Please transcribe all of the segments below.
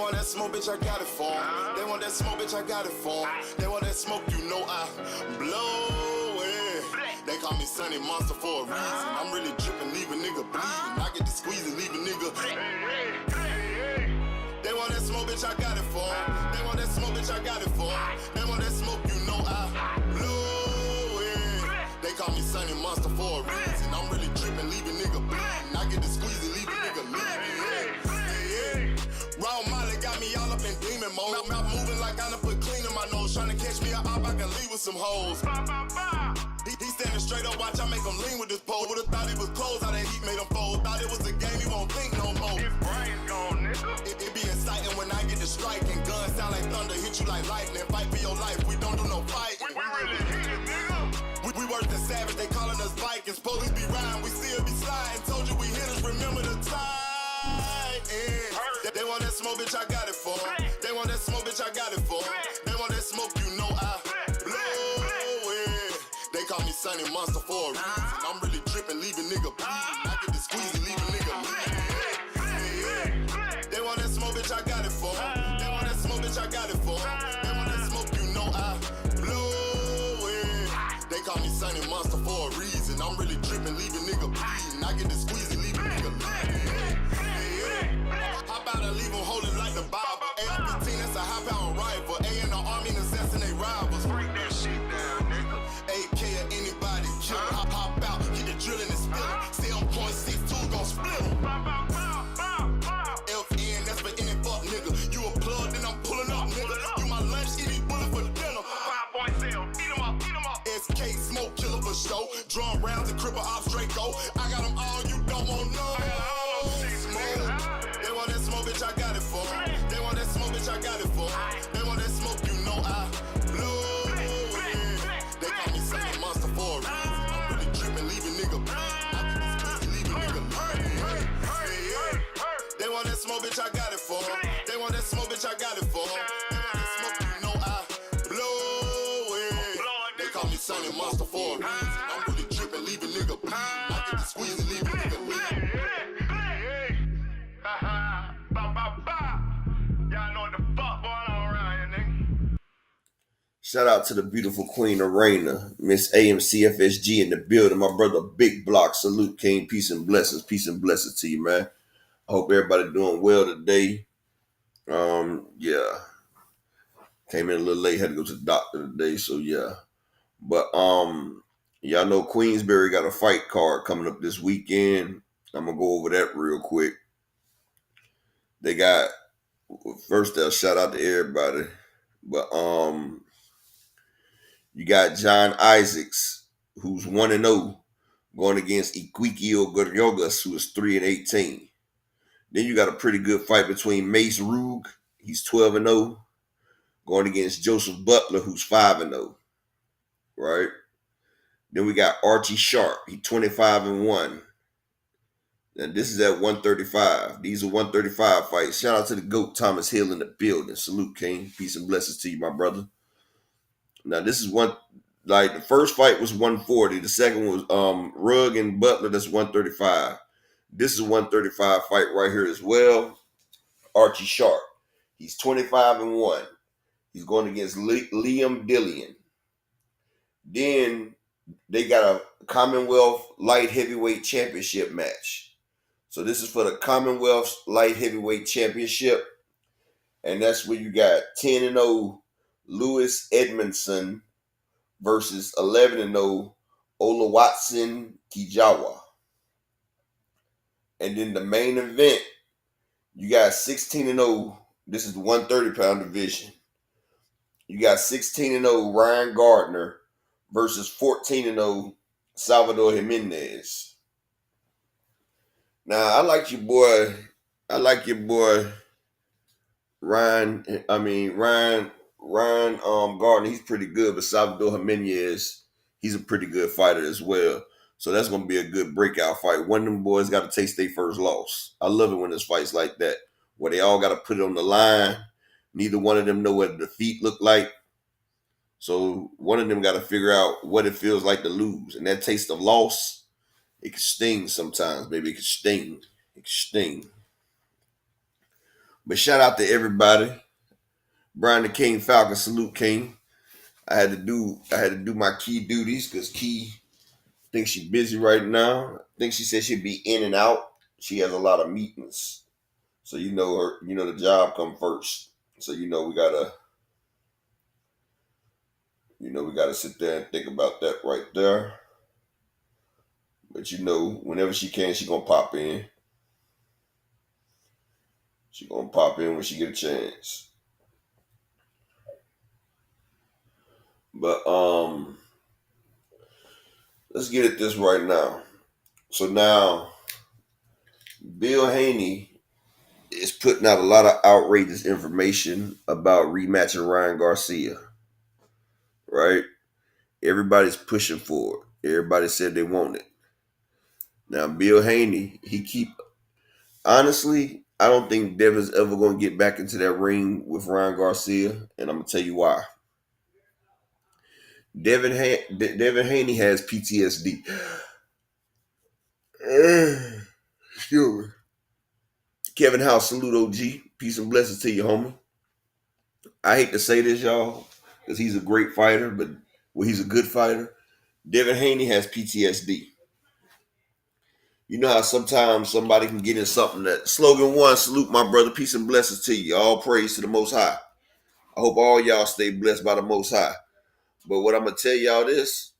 want that smoke, bitch, I got it for 'em. They want that smoke, bitch, I got it for 'em. They want that smoke, you know I blow it. They call me Sunny Monster for a reason. I'm really dripping, leave a nigga bleeding. I get to squeeze and leave a nigga. They want that smoke, bitch, I got it for 'em. They want that smoke, bitch, I got it for 'em. They want that smoke, you know I blow it. They call me Sunny Monster for a reason. I'm really dripping, leave a nigga bleeding. I get to squeeze and leave a nigga bleeding. Raw Molly got me all up in demon mode. Mouth moving like I done put clean in my nose. Trying to catch me up, I can leave with some hoes. He standing straight up, watch I make him lean with this pole. Would've thought it was closed, how that heat made him fold. Thought it was a game, he won't think no more. His brain's gone, nigga. It be exciting when I get to striking. Guns sound like thunder, hit you like lightning. Fight for your life, we don't do no fight. We really hit it, nigga. We worse than savage, they calling us Vikings. Police be riding, we still be sliding. Told you we hit us, remember the time. They want that smoke, bitch, I got it for 'em. They want that smoke, bitch, I got it for 'em. They want that smoke, you know I blow it. They call me Sunny Monster for a reason. I'm really dripping, leave a nigga bleeding. I get to squeeze and leave a nigga bleeding. They want that smoke, bitch, I got it for 'em. They want that smoke, bitch, I got it for 'em. They want that smoke, you know I blow it. They call me Sunny Monster for a reason. I'm really dripping, leave a nigga bleeding. I get to squeeze and leave a nigga bleeding. How about I leave them holding like the Bible? AR-15, that's a high-power rifle. A in the army and assassinate rivals. Break that shit down, nigga. AK or anybody kill him. Hop out, get the drilling and spilling. 7.62 gon' split him. FN, that's for any fuck nigga. You a plug, then I'm pulling up, nigga. You my lunch, eat these bullets for dinner. 5.0, eat 'em up, eat 'em up. SK, smoke killer for show. Drum rounds and cripple ops, Draco. I got them all, you don't want no. They want that smoke, bitch, I got it for 'em. They want that smoke, bitch, I got it for 'em. They want that smoke, you know I blow it. They call me Sunny Monster for a reason. I'm really dripping, leave a nigga bleeding. I get this pussy, leave a nigga bleeding. They want that smoke, bitch, I got it for 'em. They want that smoke, bitch, I got it for 'em. They want that smoke, you know I blow it. They call me Sunny Monster for a reason. I'm really dripping, leave a nigga bleeding. I get to squeeze and leave a nigga bleeding. Y'all know what the fuck going on around here, nigga. Shout out to the beautiful Queen Arena, Miss AMCFSG in the building. My brother Big Block, salute, King. Peace and blessings to you, man. I hope everybody doing well today. Yeah. Came in a little late, had to go to the doctor today, so yeah. But y'all know Queensberry got a fight card coming up this weekend. I'm gonna go over that real quick. They got, first I'll shout out to everybody. But you got John Isaacs, who's 1-0, going against Ezekiel Goryogas, who is 3-18. Then you got a pretty good fight between Mace Rug, he's 12-0, going against Joseph Butler, who's 5-0. Right? Then we got Archie Sharp, he's 25-1. And this is at 135. These are 135 fights. Shout out to the GOAT, Thomas Hill, in the building. Salute, King. Peace and blessings to you, my brother. Now, this is one, like, the first fight was 140. The second was Rugg and Butler, that's 135. This is a 135 fight right here as well. Archie Sharp. He's 25-1. He's going against Liam Dillian. Then they got a Commonwealth Light Heavyweight Championship match. So this is for the Commonwealth Light Heavyweight Championship. And that's where you got 10-0 Lewis Edmondson versus 11-0 Olawatson Kijawa. And then the main event, you got 16-0. This is the 130-pound division. You got 16-0 Ryan Gardner versus 14-0 Salvador Jimenez. Now, I like your boy Ryan Gardner. He's pretty good, but Salvador Jimenez, he's a pretty good fighter as well. So that's going to be a good breakout fight. One of them boys got to taste their first loss. I love it when there's fights like that, where they all got to put it on the line. Neither one of them know what the defeat look like. So one of them got to figure out what it feels like to lose. And that taste of loss, it can sting sometimes, baby. It can sting. But shout out to everybody. Brian the King Falcon, salute King. I had to do my Key duties because Key thinks she's busy right now. I think she said she'd be in and out. She has a lot of meetings. So the job come first. So we gotta sit there and think about that right there. But whenever she can, she gonna pop in. She gonna pop in when she get a chance. But let's get at this right now. So now, Bill Haney is putting out a lot of outrageous information about rematching Ryan Garcia. Right? Everybody's pushing for it. Everybody said they want it. Now, Bill Haney, honestly, I don't think Devin's ever going to get back into that ring with Ryan Garcia, and I'm going to tell you why. Devin Haney has PTSD. Excuse me. Kevin House, salute OG. Peace and blessings to you, homie. I hate to say this, y'all, because he's a great fighter, but he's a good fighter. Devin Haney has PTSD. You know how sometimes somebody can get in something that slogan one, salute my brother, peace and blessings to you. All praise to the Most High. I hope all y'all stay blessed by the Most High. But what I'm going to tell y'all this,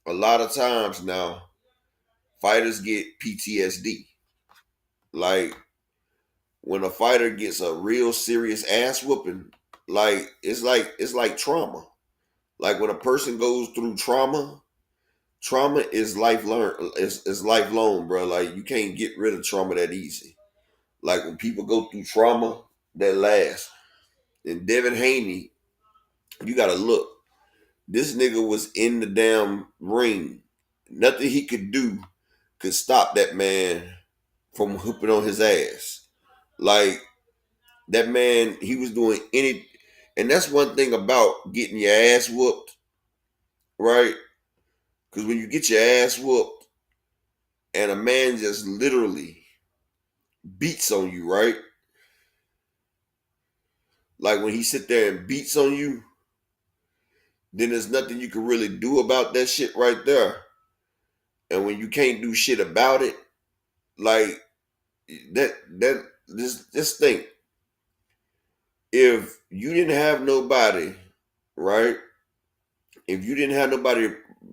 a lot of times now, fighters get PTSD. Like, when a fighter gets a real serious ass whooping, it's like trauma. Like when a person goes through trauma is lifelong. It's lifelong, bro. Like you can't get rid of trauma that easy. Like when people go through trauma, that lasts. And Devin Haney, you gotta look. This nigga was in the damn ring. Nothing he could do could stop that man from whooping on his ass. Like that man, he was doing any, and that's one thing about getting your ass whooped, right? Because when you get your ass whooped and a man just literally beats on you, right? Like when he sit there and beats on you, then there's nothing you can really do about that shit right there. And when you can't do shit about it, like just think. If you didn't have nobody, right? If you didn't have nobody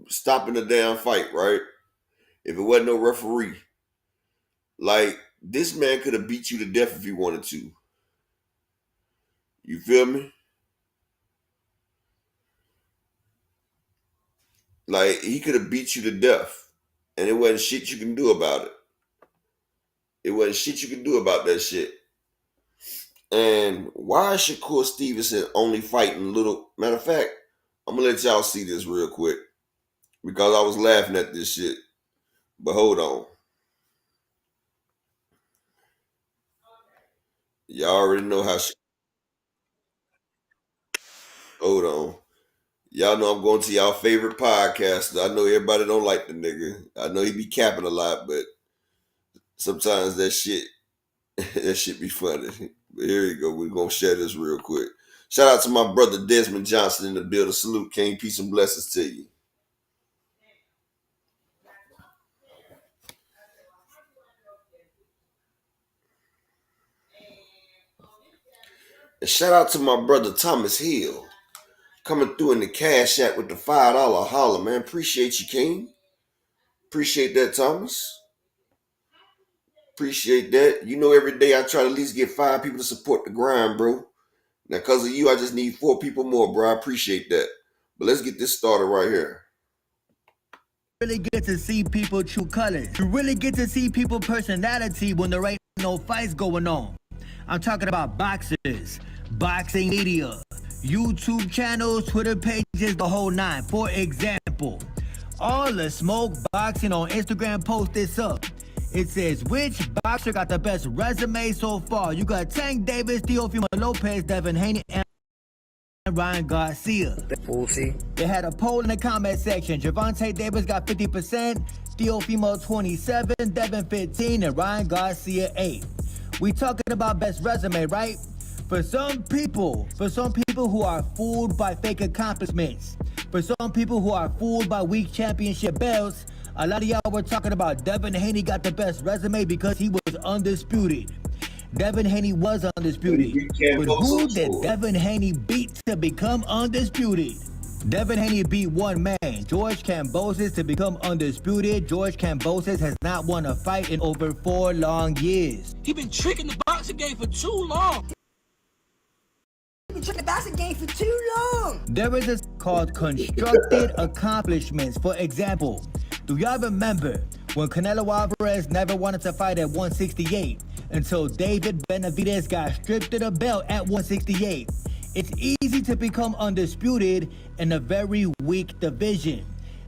stopping the damn fight, right? If it wasn't no referee, like this man could have beat you to death if he wanted to. You feel me? Like he could have beat you to death, and it wasn't shit you can do about it. It wasn't shit you can do about that shit. And why is Shakur Stevenson only fighting little? Matter of fact, I'm gonna let y'all see this real quick because I was laughing at this shit. But hold on. Y'all already know how. Hold on. Y'all know I'm going to y'all favorite podcaster. I know everybody don't like the nigga. I know he be capping a lot, but sometimes that shit be funny. But here you go. We're gonna share this real quick. Shout out to my brother Desmond Johnson in the building. Salute, King. Peace and blessings to you. And shout out to my brother Thomas Hill. Coming through in the Cash App with the $5 holler, man. Appreciate you, King. Appreciate that, Thomas. Appreciate that. You know, every day I try to at least get 5 people to support the grind, bro. Now, because of you, I just need 4 people more, bro. I appreciate that. But let's get this started right here. Really get to see people true colors. You really get to see people personality when there ain't no fights going on. I'm talking about boxers, boxing media, YouTube channels, Twitter pages, the whole 9. For example, all the smoke boxing on Instagram post this up. It says, which boxer got the best resume so far? You got Tank Davis, Teofimo Lopez, Devin Haney, and Ryan Garcia. They had a poll in the comment section. Gervonta Davis got 50%, Teofimo 27%, Devin 15%, and Ryan Garcia 8%. We talking about best resume, right? For some people who are fooled by fake accomplishments, for some people who are fooled by weak championship belts, a lot of y'all were talking about Devin Haney got the best resume because he was undisputed. Devin Haney was undisputed. But who did Devin Haney beat to become undisputed? Devin Haney beat one man, George Kambosos, to become undisputed. George Kambosos has not won a fight in over 4 long years. He been tricking the boxing game for too long. There is this called constructed accomplishments. For example, do y'all remember when Canelo Alvarez never wanted to fight at 168 until David Benavidez got stripped of the belt at 168? It's easy to become undisputed in a very weak division.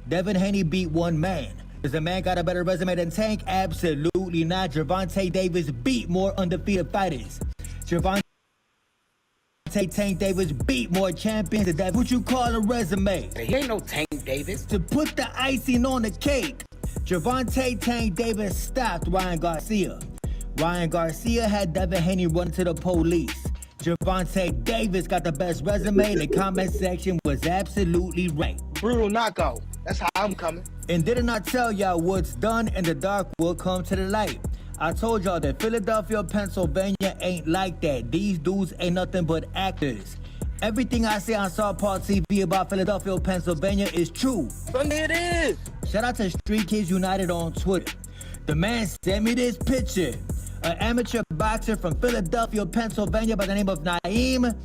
Devin Haney beat one man. Does the man got a better resume than Tank? Absolutely not. Gervonta Davis beat more undefeated fighters. Gervonta Tank Davis beat more champions than that. What you call a resume? He ain't no Tank Davis. To put the icing on the cake, Gervonta Tank Davis stopped Ryan Garcia. Ryan Garcia had Devin Haney run to the police. Gervonta Davis got the best resume. The comment section was absolutely right. Brutal knockout. That's how I'm coming. And didn't I tell y'all what's done in the dark will come to the light? I told y'all that Philadelphia, Pennsylvania ain't like that. These dudes ain't nothing but actors. Everything I say on Southpaw TV about Philadelphia, Pennsylvania is true. Sunday it is. Shout out to Street Kids United on Twitter. The man sent me this picture. An amateur boxer from Philadelphia, Pennsylvania by the name of Naeem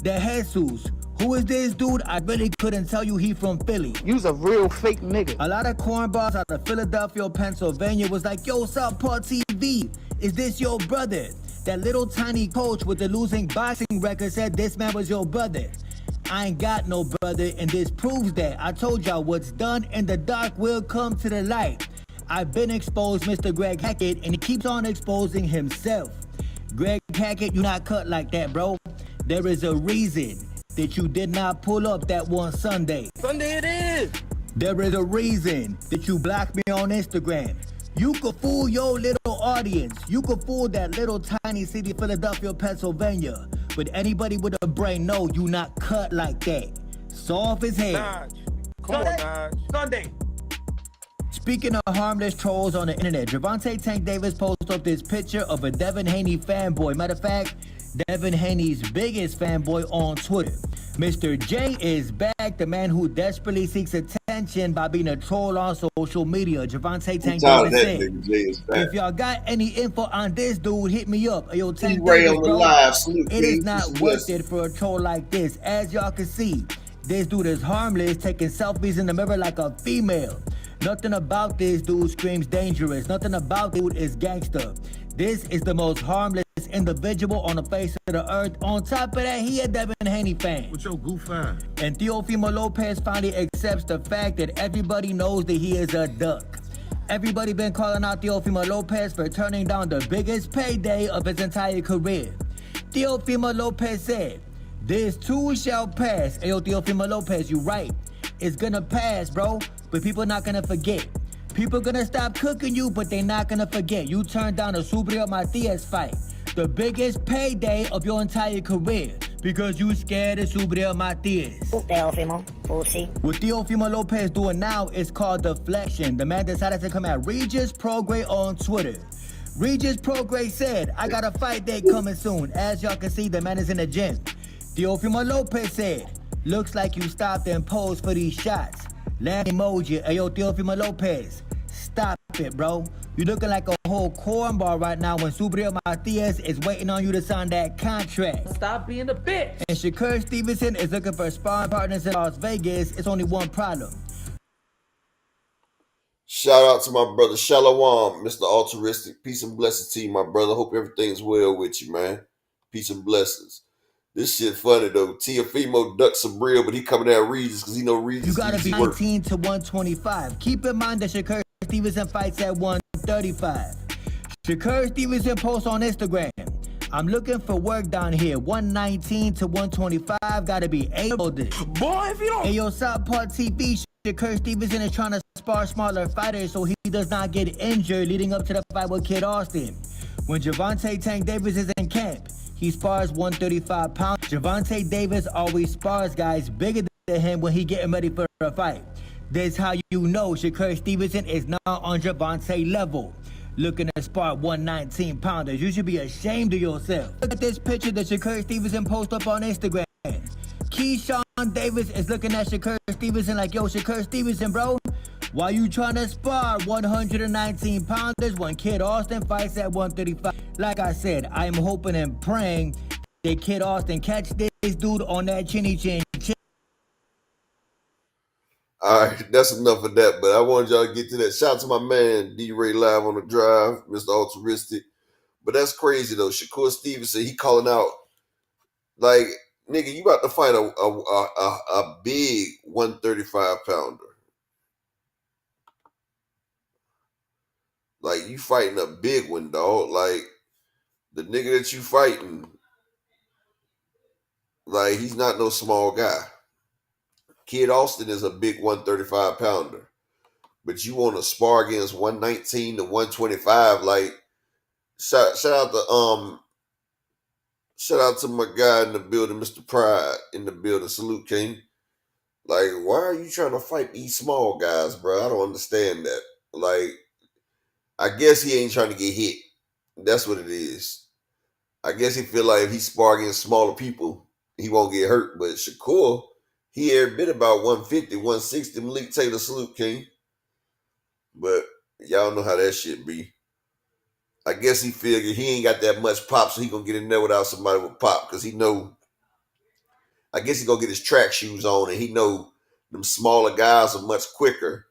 De Jesus. Who is this dude? I really couldn't tell you he from Philly. You's a real fake nigga. A lot of cornballs out of Philadelphia, Pennsylvania was like, yo, Southpaw TV, is this your brother? That little tiny coach with the losing boxing record said this man was your brother. I ain't got no brother, and this proves that. I told y'all what's done in the dark will come to the light. I've been exposed, Mr. Greg Hackett, and he keeps on exposing himself. Greg Hackett, you not cut like that, bro. There is a reason that you did not pull up that one Sunday. Sunday it is. There is a reason that you blocked me on Instagram. You could fool your little audience. You could fool that little tiny city, Philadelphia, Pennsylvania. But anybody with a brain know you not cut like that. Soft as hell. Naj. Come on, Naj. Sunday. Speaking of harmless trolls on the internet, Gervonta Tank Davis posted up this picture of a Devin Haney fanboy. Matter of fact, Devin Haney's biggest fanboy on Twitter. Mr. J is back, the man who desperately seeks attention by being a troll on social media. Gervonta Tank Davis said, if y'all got any info on this dude, hit me up. Yo, Tank Davis, bro, it is not worth it for a troll like this. As y'all can see, this dude is harmless, taking selfies in the mirror like a female. Nothing about this dude screams dangerous. Nothing about this dude is gangster. This is the most harmless individual on the face of the earth. On top of that, he a Devin Haney fan. What's your goof fan? And Teofimo Lopez finally accepts the fact that everybody knows that he is a duck. Everybody been calling out Teofimo Lopez for turning down the biggest payday of his entire career. Teofimo Lopez said, this too shall pass. Ayo, Teofimo Lopez, you right. It's gonna pass, bro. But people not gonna forget. People gonna stop cooking you, but they not gonna forget. You turned down a Subriel Matias fight. The biggest payday of your entire career. Because you scared of Subriel Matias. Teofimo, pussy. What Teofimo Lopez doing now is called deflection. The man decided to come at Regis Prograis on Twitter. Regis Prograis said, I got a fight day coming soon. As y'all can see, the man is in the gym. Teofimo Lopez said, looks like you stopped and posed for these shots. Land emoji. Ayo, Teofimo Lopez, stop it, bro. You looking like a whole cornball right now when Subriel Matias is waiting on you to sign that contract. Stop being a bitch. And Shakur Stevenson is looking for sparring partners in Las Vegas. It's only one problem. Shout out to my brother Shalom, Mr. Altruistic. Peace and blessings to you, my brother. Hope everything's well with you, man. Peace and blessings. This shit funny though. Teofimo ducks some real, but he coming at Regis because he know Regis. You gotta be 19 to 125. Keep in mind that Shakur Stevenson fights at 135. Shakur Stevenson posts on Instagram, I'm looking for work down here. 119 to 125. Gotta be able to. Boy, if you don't. Hey, yo, Southpaw TV. Shakur Stevenson is trying to spar smaller fighters so he does not get injured leading up to the fight with Kid Austin. When Gervonta Tank Davis is in camp, he spars 135 pounds. Gervonta Davis always spars guys bigger than him when he getting ready for a fight. This how you know Shakur Stevenson is not on Gervonta level. Looking to spar 119 pounders. You should be ashamed of yourself. Look at this picture that Shakur Stevenson posted up on Instagram. Keyshawn Davis is looking at Shakur Stevenson like, yo, Shakur Stevenson, bro, why you trying to spar 119 pounders when Kid Austin fights at 135? Like I said, I'm hoping and praying that Kid Austin catch this dude on that chinny chin. All right, that's enough of that. But I wanted y'all to get to that. Shout out to my man D-Ray live on the drive, Mr. Altruistic. But that's crazy though. Shakur Stevenson, he calling out like, nigga, you about to fight a big 135 pounder. Like, you fighting a big one, dog. Like, the nigga that you fighting, like, he's not no small guy. Kid Austin is a big 135 pounder. But you want to spar against 119 to 125, like, shout out to my guy in the building, Mr. Pride in the building. Salute, King. Like, why are you trying to fight these small guys, bro? I don't understand that. Like, I guess he ain't trying to get hit. That's what it is. I guess he feel like if he spar against smaller people, he won't get hurt. But Shakur, he every bit about 150, 160. Malik Taylor, salute, King. But y'all know how that shit be. I guess he figured he ain't got that much pop, so he gonna get in there without somebody with pop, because he know, I guess he gonna get his track shoes on, and he know them smaller guys are much quicker,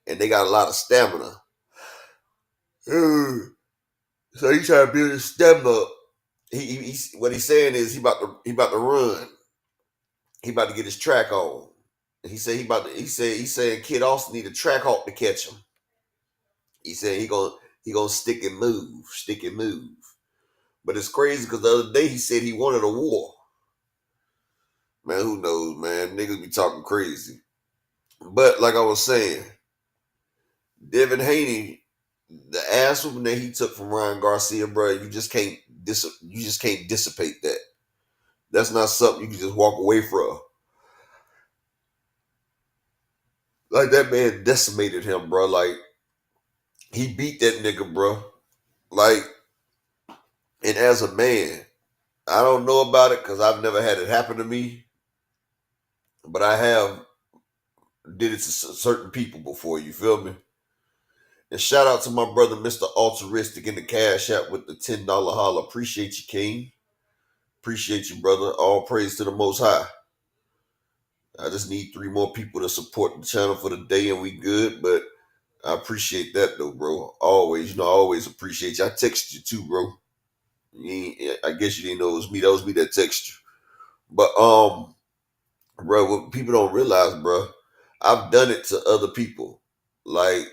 and they got a lot of stamina. So he trying to build his stamina up. He what he's saying is he about to run. He about to get his track on. He said he's saying Kid Austin need a track hawk to catch him. He said he gonna stick and move. But it's crazy because the other day he said he wanted a war. Man, who knows, man? Niggas be talking crazy. But like I was saying, Devin Haney, the ass whooping that he took from Ryan Garcia, bro, you just can't dissipate that. That's not something you can just walk away from. Like, that man decimated him, bro. Like, he beat that nigga, bro. Like, and as a man, I don't know about it because I've never had it happen to me, but I have did it to certain people before, you feel me? And shout out to my brother, Mr. Altruistic, in the Cash App with the $10 holla. Appreciate you, King. Appreciate you, brother. All praise to the Most High. I just need 3 more people to support the channel for the day and we good, but I appreciate that though, bro. Always, I always appreciate you. I text you too, bro. I guess you didn't know it was me. That was me that texted you. But, bro, what people don't realize, bro, I've done it to other people. Like,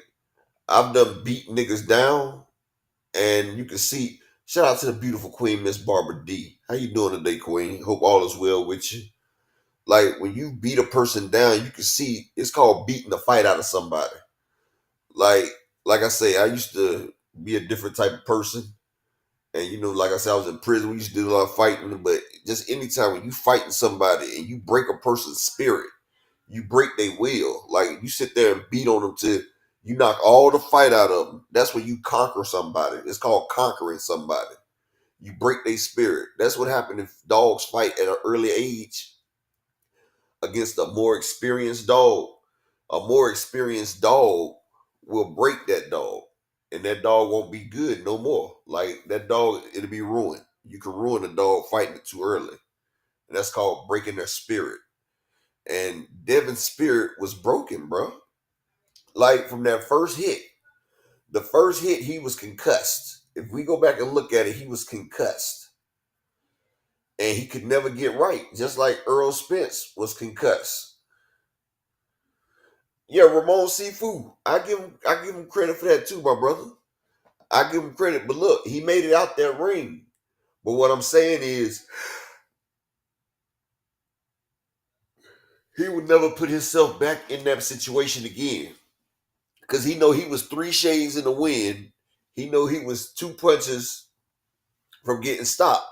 I've done beat niggas down, and you can see, shout out to the beautiful queen, Miss Barbara D. How you doing today, queen? Hope all is well with you. Like, when you beat a person down, you can see, it's called beating the fight out of somebody. Like I say, I used to be a different type of person. And, like I said, I was in prison. We used to do a lot of fighting. But just anytime when you fighting somebody and you break a person's spirit, you break their will. Like, you sit there and beat on them till you knock all the fight out of them. That's when you conquer somebody. It's called conquering somebody. You break their spirit. That's what happened if dogs fight at an early age against a more experienced dog. A more experienced dog will break that dog. And that dog won't be good no more. Like, that dog, it'll be ruined. You can ruin a dog fighting it too early. And that's called breaking their spirit. And Devin's spirit was broken, bro. Like, from that first hit. The first hit, he was concussed. If we go back and look at it, he was concussed. And he could never get right. Just like Errol Spence was concussed. Yeah, Ramon Sifu. I give him credit for that too, my brother. I give him credit. But look, he made it out that ring. But what I'm saying is, he would never put himself back in that situation again. Because he know he was 3 shades in the wind. He know he was 2 punches from getting stopped.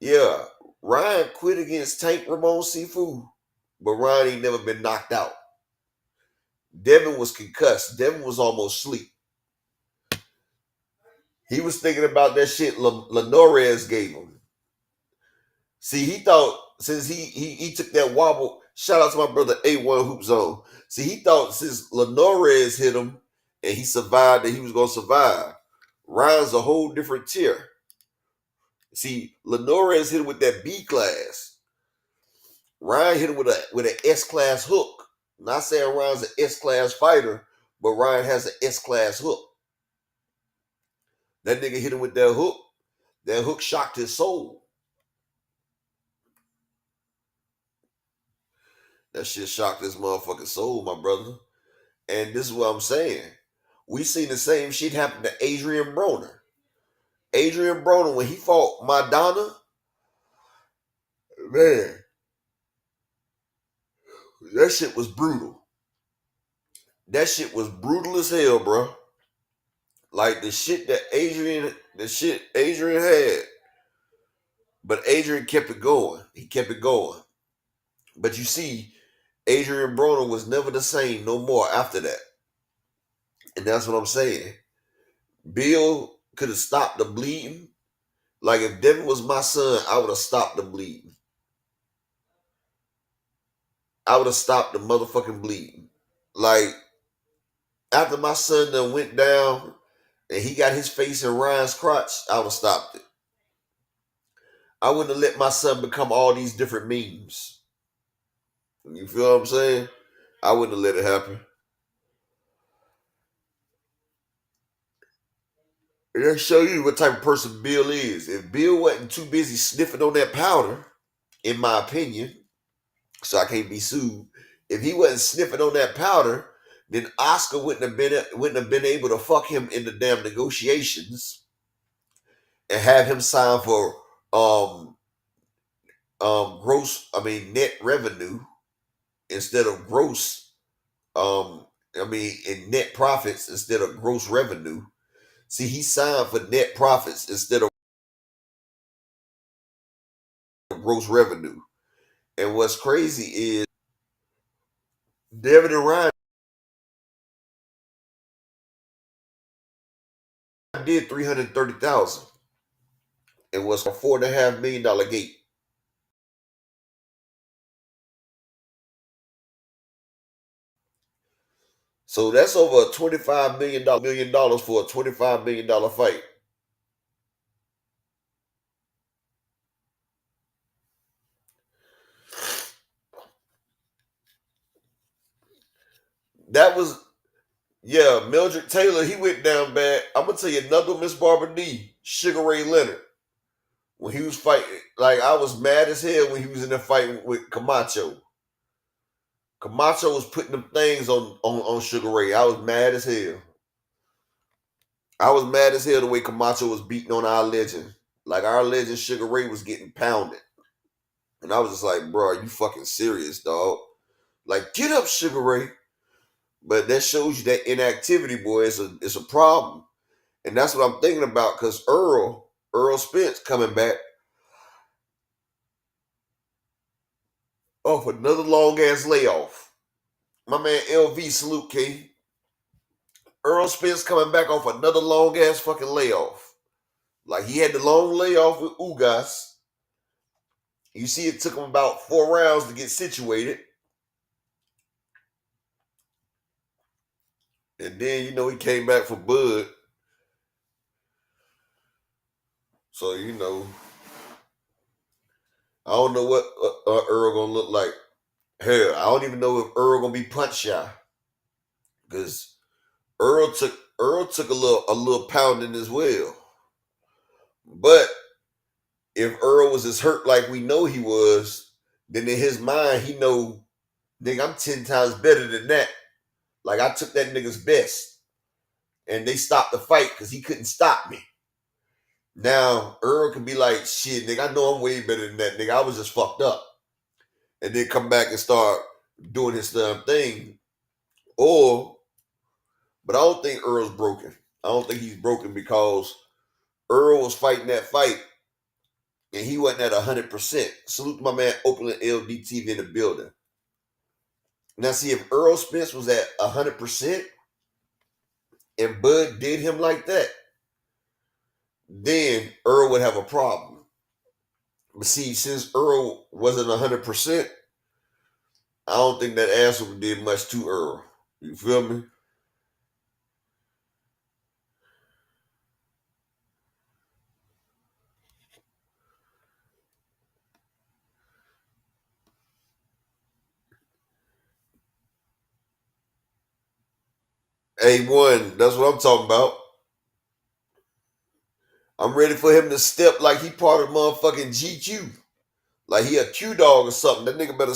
Yeah, Ryan quit against Tank Ramon Sifu, but Ryan ain't never been knocked out. Devin was concussed. Devin was almost asleep. He was thinking about that shit Lenores gave him. See, he thought since he took that wobble, shout out to my brother A1 Hoop Zone. See, he thought since Lenores hit him and he survived, that he was going to survive. Ryan's a whole different tier. See, Lenores hit him with that B class. Ryan hit him with an S class hook. Not saying Ryan's an S class fighter, but Ryan has an S class hook. That nigga hit him with that hook. That hook shocked his soul. That shit shocked his motherfucking soul, my brother. And this is what I'm saying. We seen the same shit happen to Adrian Broner. Adrian Broner, when he fought Madonna, man, that shit was brutal. That shit was brutal as hell, bro. Like the shit Adrian had. But Adrian kept it going. He kept it going. But you see, Adrian Broner was never the same no more after that. And that's what I'm saying. Bill could have stopped the bleeding. Like if Devin was my son, I would have stopped the bleeding. I would have stopped the motherfucking bleeding. Like after my son done went down and he got his face in Ryan's crotch, I would have stopped it. I wouldn't have let my son become all these different memes. You feel what I'm saying? I wouldn't have let it happen. And that show you what type of person Bill is. If Bill wasn't too busy sniffing on that powder, in my opinion, so I can't be sued. If he wasn't sniffing on that powder, then Oscar wouldn't have been able to fuck him in the damn negotiations and have him sign for net revenue instead of gross in net profits instead of gross revenue. See, he signed for net profits instead of gross revenue. And what's crazy is Devin and Ryan did $330,000 and was a $4.5 million gate. So that's over a $25 million for a $25 million fight. That was, yeah, Mildred Taylor, he went down bad. I'm going to tell you another Miss Barbara D, Sugar Ray Leonard. When he was fighting, like I was mad as hell when he was in that fight with Camacho. Camacho was putting them things on Sugar Ray. I was mad as hell. I was mad as hell the way Camacho was beating on our legend. Like our legend Sugar Ray was getting pounded. And I was just like, bro, are you fucking serious, dog? Like, get up, Sugar Ray. But that shows you that inactivity, boy, is a problem. And that's what I'm thinking about, because Earl Spence coming back off another long-ass layoff. My man LV, salute, K. Earl Spence coming back off another long-ass fucking layoff. Like, he had the long layoff with Ugas. You see, it took him about 4 rounds to get situated. And then, he came back for Bud. So, I don't know what Earl gonna look like. Hell, I don't even know if Earl gonna be punch shy. Because Earl took a little pounding as well. But if Earl was as hurt like we know he was, then in his mind, he know, nigga, I'm 10 times better than that. Like, I took that nigga's best. And they stopped the fight because he couldn't stop me. Now, Earl can be like, shit, nigga, I know I'm way better than that, nigga. I was just fucked up. And then come back and start doing his damn thing. But I don't think Earl's broken. I don't think he's broken because Earl was fighting that fight, and he wasn't at 100%. Salute to my man Oakland LDTV in the building. Now, see, if Earl Spence was at 100% and Bud did him like that, then Earl would have a problem. But see, since Earl wasn't 100%, I don't think that asshole did much to Earl. You feel me? A1, that's what I'm talking about. I'm ready for him to step like he part of motherfucking GQ. Like he a Q dog or something. That nigga better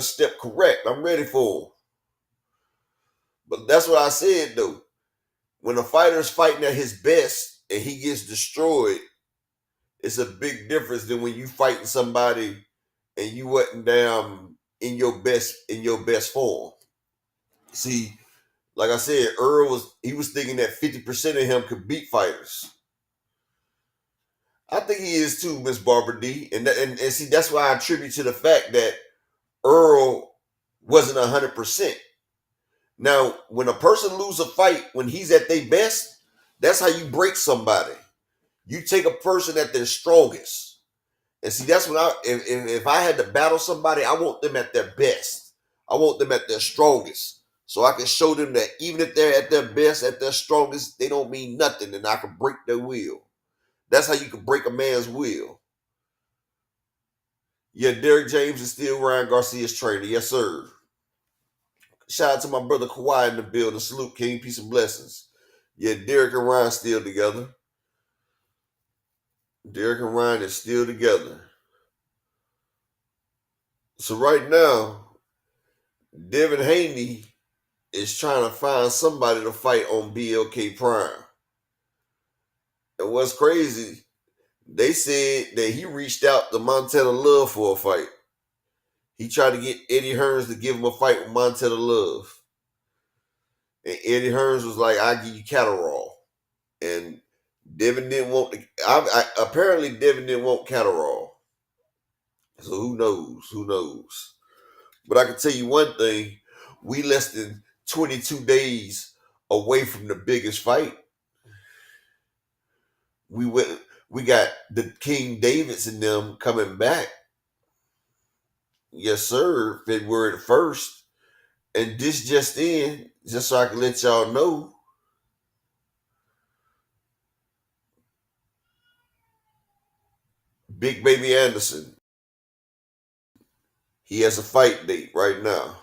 step correct. I'm ready for him. But that's what I said though. When a fighter's fighting at his best and he gets destroyed, it's a big difference than when you fighting somebody and you wasn't down in your best form. See, like I said, Earl was thinking that 50% of him could beat fighters. I think he is too, Miss Barbara D. And see, that's why I attribute to the fact that Earl wasn't 100%. Now, when a person loses a fight when he's at their best, that's how you break somebody. You take a person at their strongest. And see, that's what if I had to battle somebody, I want them at their best. I want them at their strongest. So I can show them that even if they're at their best, at their strongest, they don't mean nothing, and I can break their will. That's how you can break a man's will. Yeah, Derrick James is still Ryan Garcia's trainer. Yes, sir. Shout out to my brother Kawhi in the building. Salute, King. Peace and blessings. Yeah, Derrick and Ryan still together. Derrick and Ryan is still together. So right now, Devin Haney is trying to find somebody to fight on BLK Prime. And what's crazy, they said that he reached out to Montana Love for a fight. He tried to get Eddie Hearns to give him a fight with Montana Love. And Eddie Hearns was like, I'll give you Catterall. And Devin didn't want apparently Devin didn't want Catterall. So who knows? Who knows? But I can tell you one thing. We less than 22 days away from the biggest fight. We got the King Davids and them coming back. Yes, sir. February the 1st. And this just in, just so I can let y'all know, Big Baby Anderson, he has a fight date right now.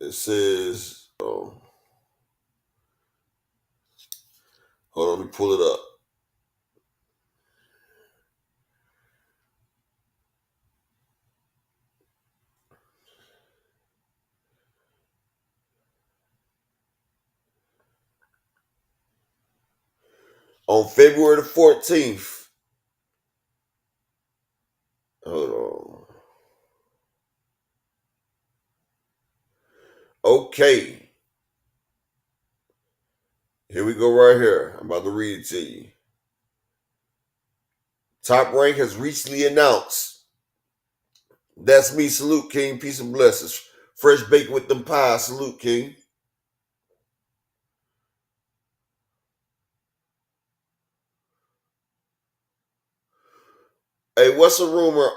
It says, oh, hold on, let me pull it up. On February the 14th, hold on. Okay. Here we go right here. I'm about to read it to you. Top Rank has recently announced. That's me. Salute, King. Peace and blessings. Fresh bacon with them pies. Salute, King. Hey, what's a rumor?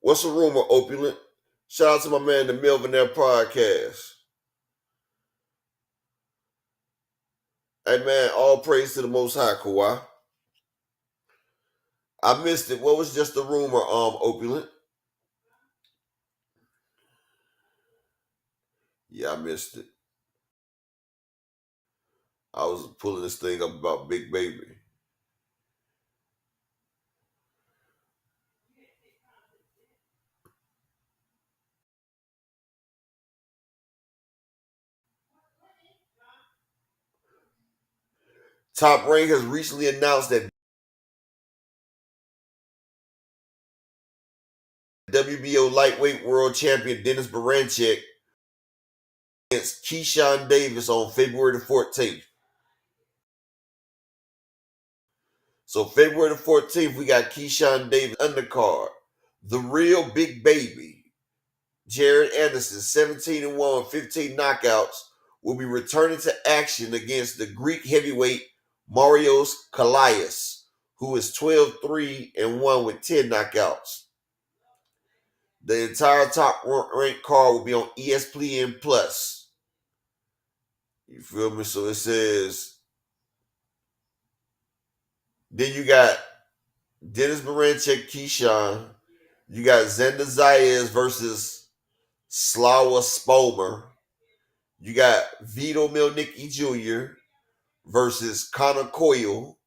What's a rumor, Opulent? Shout out to my man, the Melvin Air Podcast. Hey, man, all praise to the Most High, Kawhi. I missed it. What was just a rumor, Opulent? Yeah, I missed it. I was pulling this thing up about Big Baby. Top Rank has recently announced that WBO lightweight world champion Dennis Barancek against Keyshawn Davis on February the 14th. So February the 14th, we got Keyshawn Davis undercard. The Real Big Baby, Jared Anderson, 17-1, 15 knockouts, will be returning to action against the Greek heavyweight Marios Kallias, who is 12-3-1 with 10 knockouts. The entire top ranked card will be on ESPN Plus. You feel me? So it says, then you got Dennis Barancek, Keyshawn. You got Xander Zayas versus Slava Spomer. You got Vito Milnicki Jr. versus Conor Coyle.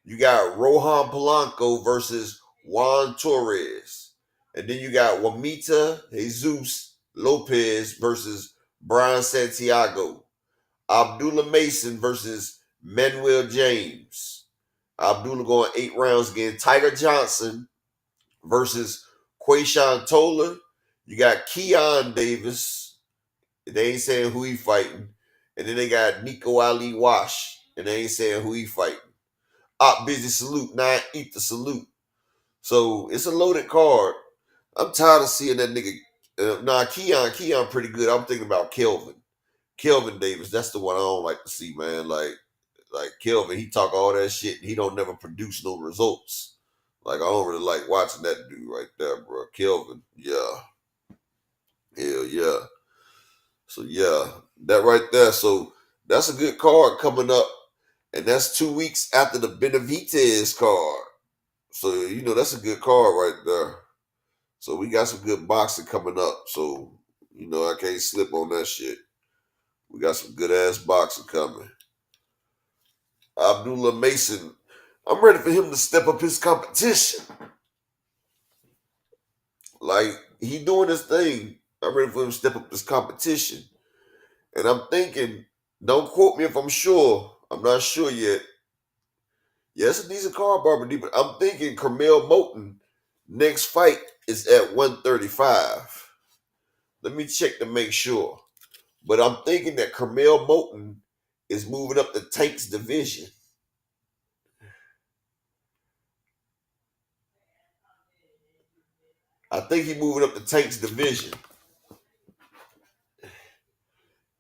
You got Rohan Polanco versus Juan Torres. And then you got Wamita Jesus Lopez versus Brian Santiago. Abdullah Mason versus Manuel James. Abdullah going 8 rounds again. Tiger Johnson versus Keyshawn Toller. You got Keon Davis. They ain't saying who he fighting. And then they got Nico Ali Wash. And they ain't saying who he fighting. Op Busy Salute. 9 Ether Salute. So it's a loaded card. I'm tired of seeing that nigga. Keon pretty good. I'm thinking about Kelvin Davis. That's the one I don't like to see, man. Like Kelvin, he talk all that shit and he don't never produce no results. Like, I don't really like watching that dude right there, bro. Kelvin, yeah. Hell yeah. So, yeah, that right there. So, that's a good card coming up. And that's 2 weeks after the Benavidez card. So, you know, that's a good card right there. So, we got some good boxing coming up. So, you know, I can't slip on that shit. We got some good-ass boxing coming. Abdullah Mason, I'm ready for him to step up his competition. Like, he doing his thing. I'm ready for him to step up his competition. And I'm thinking, don't quote me if I'm sure. I'm not sure yet. Yeah, it's a decent card, Barbara D, but I'm thinking Carmel Moulton next fight is at 135. Let me check to make sure. But I'm thinking that Carmel Moulton is moving up the Tanks division. I think he's moving up the Tanks division.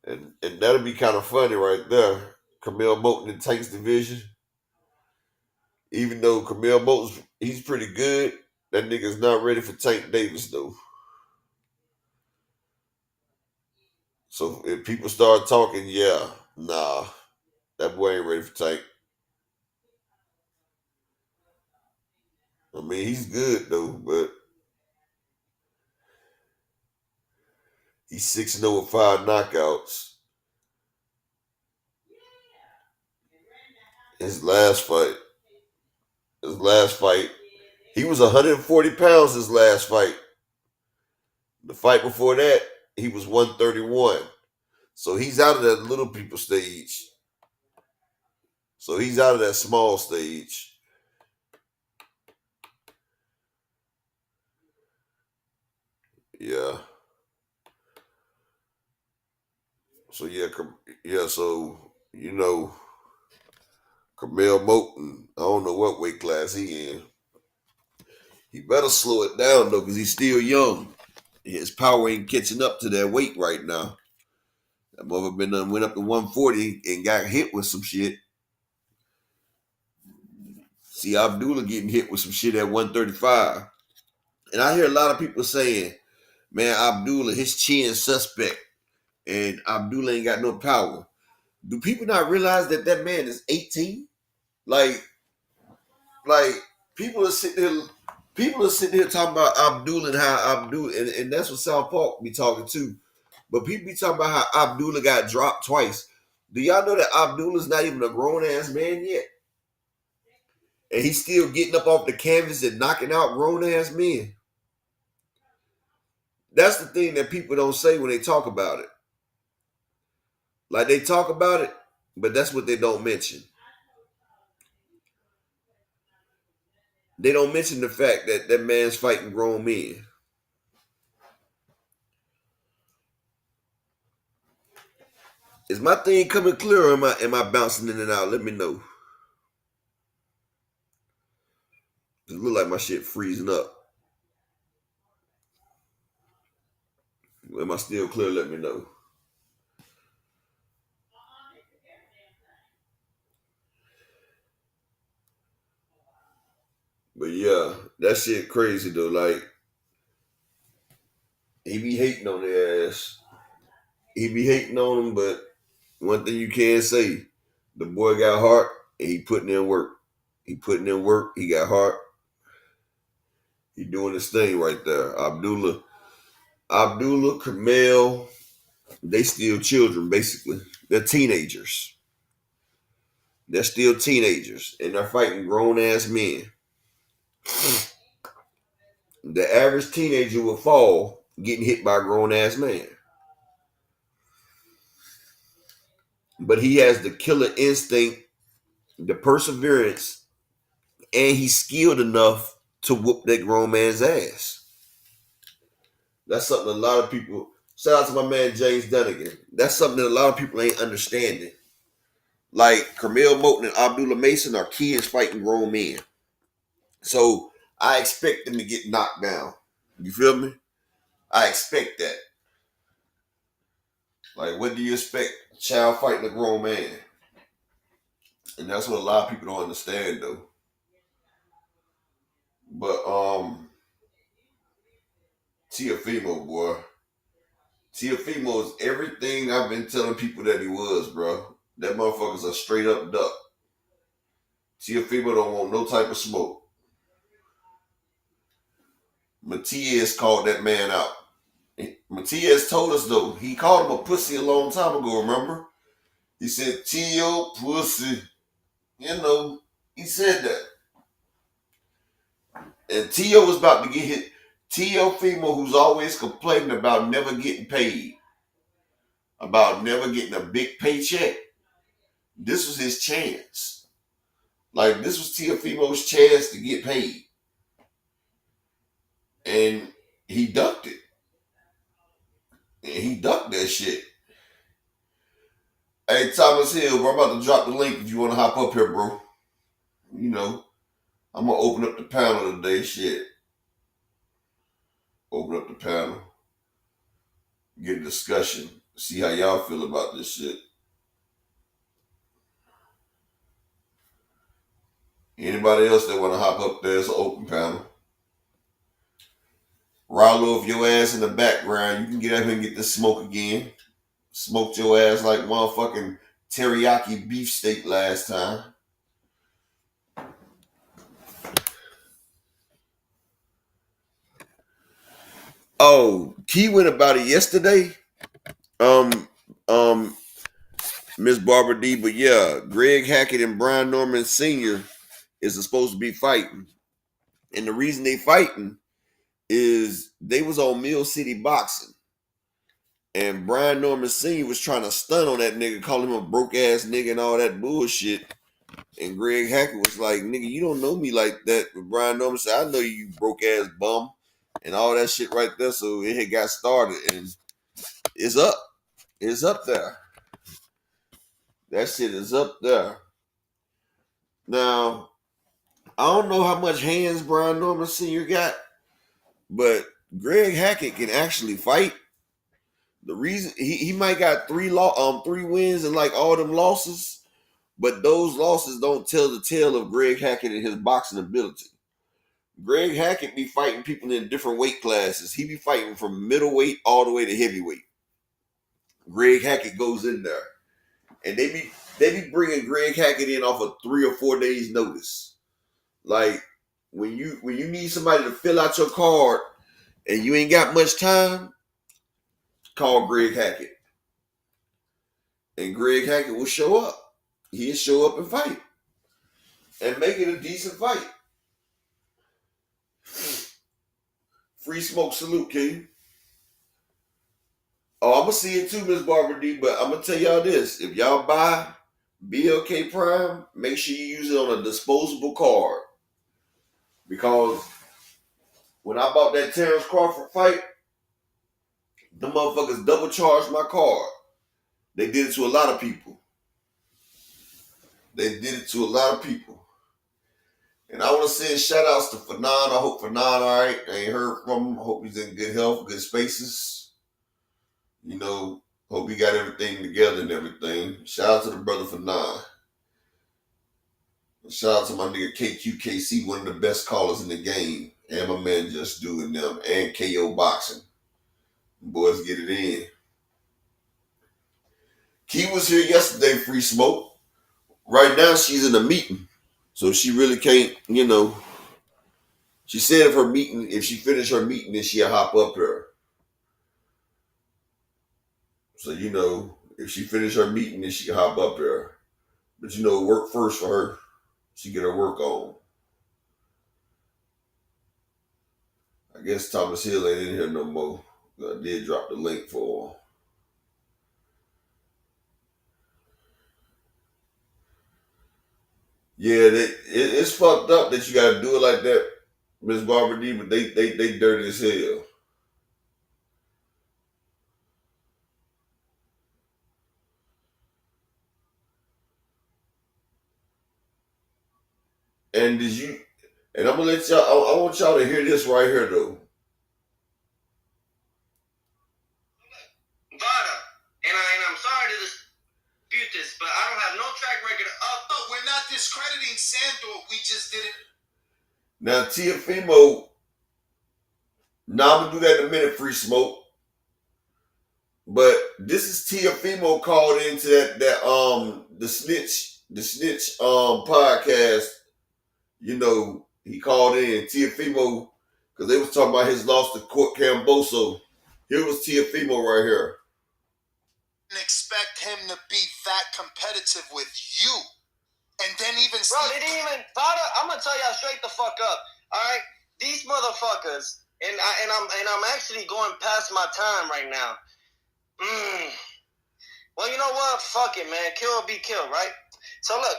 And that'll be kind of funny right there. Carmel Moulton in Tanks division. Even though Carmel Moulton's, he's pretty good, that nigga's not ready for Tank Davis, though. So if people start talking, yeah, nah, that boy ain't ready for Tank. I mean, he's good, though, but he's 6-0 with 5 knockouts. His last fight, he was 140 pounds his last fight. The fight before that, he was 131. So he's out of that little people stage. So he's out of that small stage. Yeah. So so you know, Carmel Moulton, I don't know what weight class he in. He better slow it down though, because he's still young. His power ain't catching up to that weight right now. That mother went up to 140 and got hit with some shit. See Abdullah getting hit with some shit at 135. And I hear a lot of people saying, man, Abdullah, his chin suspect. And Abdullah ain't got no power. Do people not realize that that man is 18? Like people are sitting here talking about Abdullah and how Abdullah, and that's what South Park be talking too. But people be talking about how Abdullah got dropped twice. Do y'all know that Abdullah's not even a grown-ass man yet? And he's still getting up off the canvas and knocking out grown-ass men. That's the thing that people don't say when they talk about it. Like, they talk about it, but that's what they don't mention. They don't mention the fact that that man's fighting grown men. Is my thing coming clear, or am I bouncing in and out? Let me know. It look like my shit freezing up. Am I still clear? Let me know. But yeah, that shit crazy though. Like, he be hating on their ass. He be hating on them, but one thing you can say, the boy got heart and he putting in work. He putting in work. He got heart. He doing his thing right there. Abdullah, Kamel, they still children, basically. They're teenagers. They're still teenagers, and they're fighting grown-ass men. The average teenager will fall getting hit by a grown-ass man. But he has the killer instinct, the perseverance, and he's skilled enough to whoop that grown man's ass. That's something a lot of people, shout out to my man James Dunnigan. That's something that a lot of people ain't understanding. Like, Carmel Moten and Abdullah Mason are kids fighting grown men. So I expect them to get knocked down. You feel me? I expect that. Like, what do you expect? A child fighting a grown man. And that's what a lot of people don't understand though. But Tiafimo, boy. Tiafimo is everything I've been telling people that he was, bro. That motherfucker's a straight up duck. Tiafimo don't want no type of smoke. Matias called that man out. Matias told us though, he called him a pussy a long time ago, remember? He said, Tio, pussy. You know, he said that. And Tio was about to get hit. Tio Fimo, who's always complaining about never getting paid, about never getting a big paycheck, this was his chance. Like, this was Tio Fimo's chance to get paid. And he ducked it. And he ducked that shit. Hey, Thomas Hill, bro, I'm about to drop the link if you want to hop up here, bro. You know, I'm going to open up the panel today, shit. Open up the panel. Get a discussion. See how y'all feel about this shit. Anybody else that want to hop up there, it's an open panel. Rollo, if your ass in the background, you can get up here and get this smoke again. Smoked your ass like motherfucking teriyaki beefsteak last time. Oh, Key went about it yesterday. Miss Barbara D, but yeah, Greg Hackett and Brian Norman Sr. is supposed to be fighting. And the reason they fighting is they was on Mill City Boxing. And Brian Norman Sr. was trying to stun on that nigga, call him a broke ass nigga and all that bullshit. And Greg Hackett was like, nigga, you don't know me like that. But Brian Norman said, I know you broke ass bum. And all that shit right there. So it had got started and it's up. It's up there. That shit is up there. Now, I don't know how much hands Brian Norman Sr. got, but Greg Hackett can actually fight. The reason he might got three wins and like all them losses, but those losses don't tell the tale of Greg Hackett and his boxing ability. Greg Hackett be fighting people in different weight classes. He be fighting from middleweight all the way to heavyweight. Greg Hackett goes in there, and they be bringing Greg Hackett in off of 3 or 4 days notice. Like when you need somebody to fill out your card and you ain't got much time, call Greg Hackett. And Greg Hackett will show up. He'll show up and fight. And make it a decent fight. Free smoke salute, King. Oh, I'm going to see it too, Miss Barbara D, but I'm going to tell y'all this. If y'all buy BLK Prime, make sure you use it on a disposable card. Because when I bought that Terrence Crawford fight, the motherfuckers double charged my card. They did it to a lot of people. And I want to send shout outs to Fanon. I hope Fanon all right. I ain't heard from him. I hope he's in good health, good spaces. You know, hope he got everything together and everything. Shout out to the brother Fanon. Shout out to my nigga KQKC, one of the best callers in the game. And my man Just Doing them. And KO Boxing. Boys, get it in. Key was here yesterday, Free Smoke. Right now, she's in a meeting. So she really can't, you know. She said if she finished her meeting, then she'll hop up here. So, you know, if she finished her meeting, then she can hop up here. But, you know, work first for her. She get her work on. I guess Thomas Hill ain't in here no more. I did drop the link for her. Yeah, it's fucked up that you got to do it like that, Miss Barbara D, but they dirty as hell. And I'm gonna let y'all. I want y'all to hear this right here, though. Vada, and I'm sorry to dispute this, but I don't have no track record of. No, we're not discrediting Sandor. We just did it. Now, Tiafimo. Now I'm gonna do that in a minute, Free Smoke. But this is Tiafimo called into the snitch podcast. You know, he called in Tiafimo because they was talking about his loss to Court Camboso. Here was Tiafimo right here. Expect him to be that competitive with you, and then even bro, they didn't even. Vada, I'm gonna tell y'all straight the fuck up. All right, these motherfuckers, and I'm actually going past my time right now. Well, you know what? Fuck it, man. Kill or be killed, right? So look,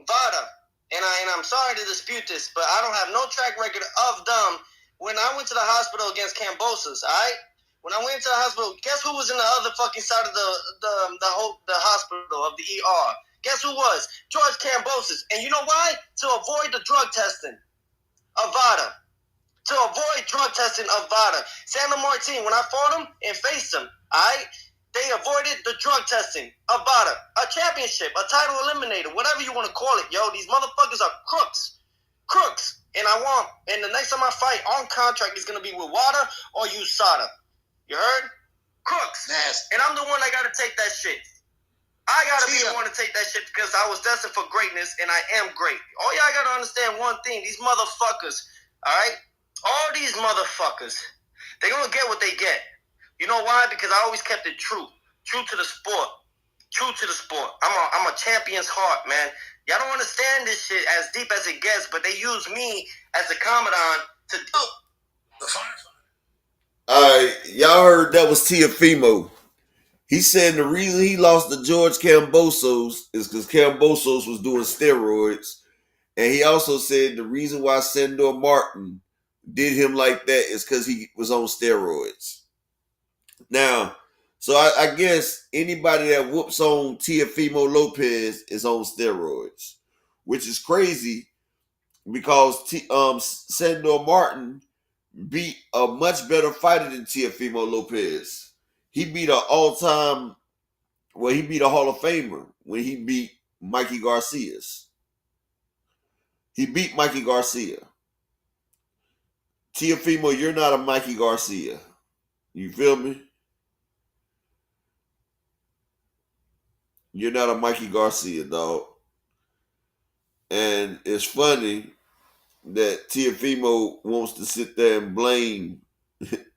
Vada, and I'm sorry to dispute this, but I don't have no track record of them. When I went to the hospital against Cambosos, all right? When I went to the hospital, guess who was in the other fucking side of the hospital of the ER? Guess who was? George Cambosos. And you know why? To avoid the drug testing of Vada. To avoid drug testing of Vada. Sandor Martin, when I fought him and faced him, all right? They avoided the drug testing of Vada. A championship, a title eliminator, whatever you want to call it, yo. These motherfuckers are crooks. Crooks. And the next time I fight on contract is going to be with WADA or USADA. You heard? Crooks. Nasty. And I'm the one that got to take that shit. I got to be the one to take that shit because I was destined for greatness and I am great. All y'all got to understand one thing. These motherfuckers, all right? All these motherfuckers, they're going to get what they get. You know why? Because I always kept it true. True to the sport. True to the sport. I'm a champion's heart, man. Y'all don't understand this shit as deep as it gets, but they use me as a commandant to do the firefighter. All right, y'all heard that was Tiafimo. He said the reason he lost to George Cambosos is because Cambosos was doing steroids. And he also said the reason why Sandor Martin did him like that is because he was on steroids. Now, so I guess anybody that whoops on Teofimo Lopez is on steroids, which is crazy because Sandor Martin beat a much better fighter than Teofimo Lopez. He beat he beat a Hall of Famer when he beat Mikey Garcia's. He beat Mikey Garcia. Teofimo, you're not a Mikey Garcia. You feel me? You're not a Mikey Garcia, dog. And it's funny that Teofimo wants to sit there and blame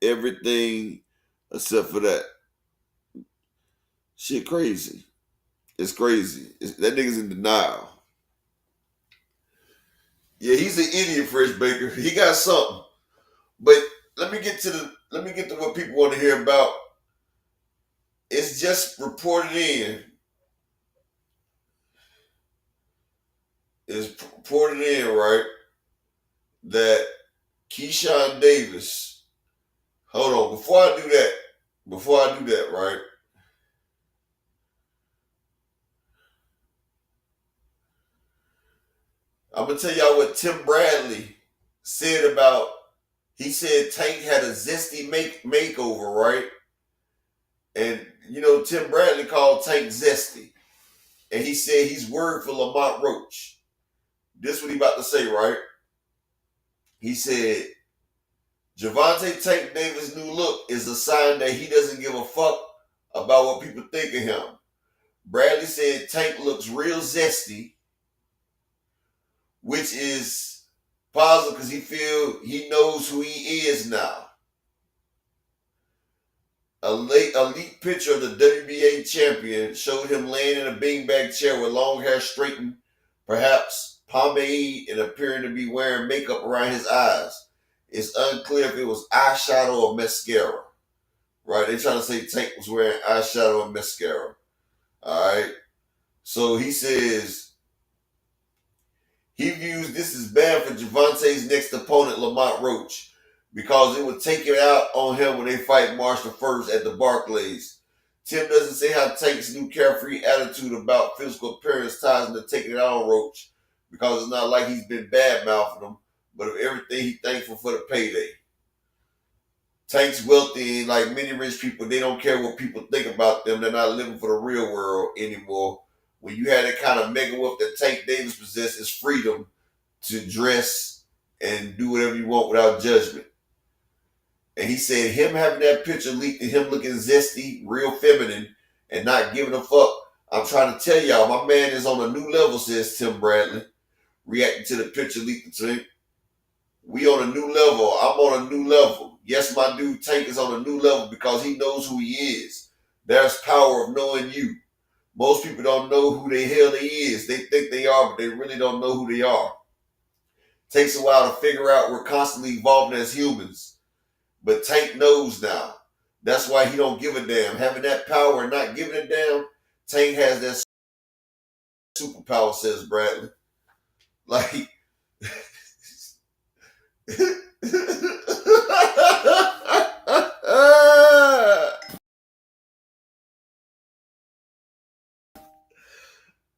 everything except for that. Shit crazy. It's crazy. That nigga's in denial. Yeah, he's an idiot, Fresh Baker. He got something. But let me get to what people want to hear about. It's just reported in. It's reported in, right, that Keyshawn Davis. Hold on, before I do that, right? I'm gonna tell y'all what Tim Bradley said about. He said Tank had a zesty makeover, right? And Tim Bradley called Tank zesty, and he said he's worried for Lamont Roach. This what he about to say, right? He said Javante Tank Davis' new look is a sign that he doesn't give a fuck about what people think of him. Bradley said Tank looks real zesty, which is positive because he knows who he is now. A elite picture of the WBA champion showed him laying in a beanbag chair with long hair straightened, perhaps pomade, and appearing to be wearing makeup around his eyes. It's unclear if it was eyeshadow or mascara. Right? They're trying to say Tank was wearing eyeshadow and mascara. Alright? So he says he views this as bad for Javante's next opponent, Lamont Roach, because it would take it out on him when they fight March the 1st at the Barclays. Tim doesn't say how Tank's new carefree attitude about physical appearance ties into taking it out on Roach, because it's not like he's been bad-mouthing him, but of everything he's thankful for the payday. Tank's wealthy, and like many rich people, they don't care what people think about them. They're not living for the real world anymore. When you have that kind of mega wealth that Tank Davis possesses, freedom to dress and do whatever you want without judgment. And he said him having that picture leaked and him looking zesty, real feminine, and not giving a fuck. I'm trying to tell y'all, my man is on a new level, says Tim Bradley, reacting to the picture leaked to him. We on a new level. I'm on a new level. Yes, my dude Tank is on a new level because he knows who he is. There's power of knowing you. Most people don't know who the hell they is. They think they are, but they really don't know who they are. Takes a while to figure out. We're constantly evolving as humans. But Tank knows now. That's why he don't give a damn. Having that power and not giving a damn, Tank has that superpower, says Bradley. Like,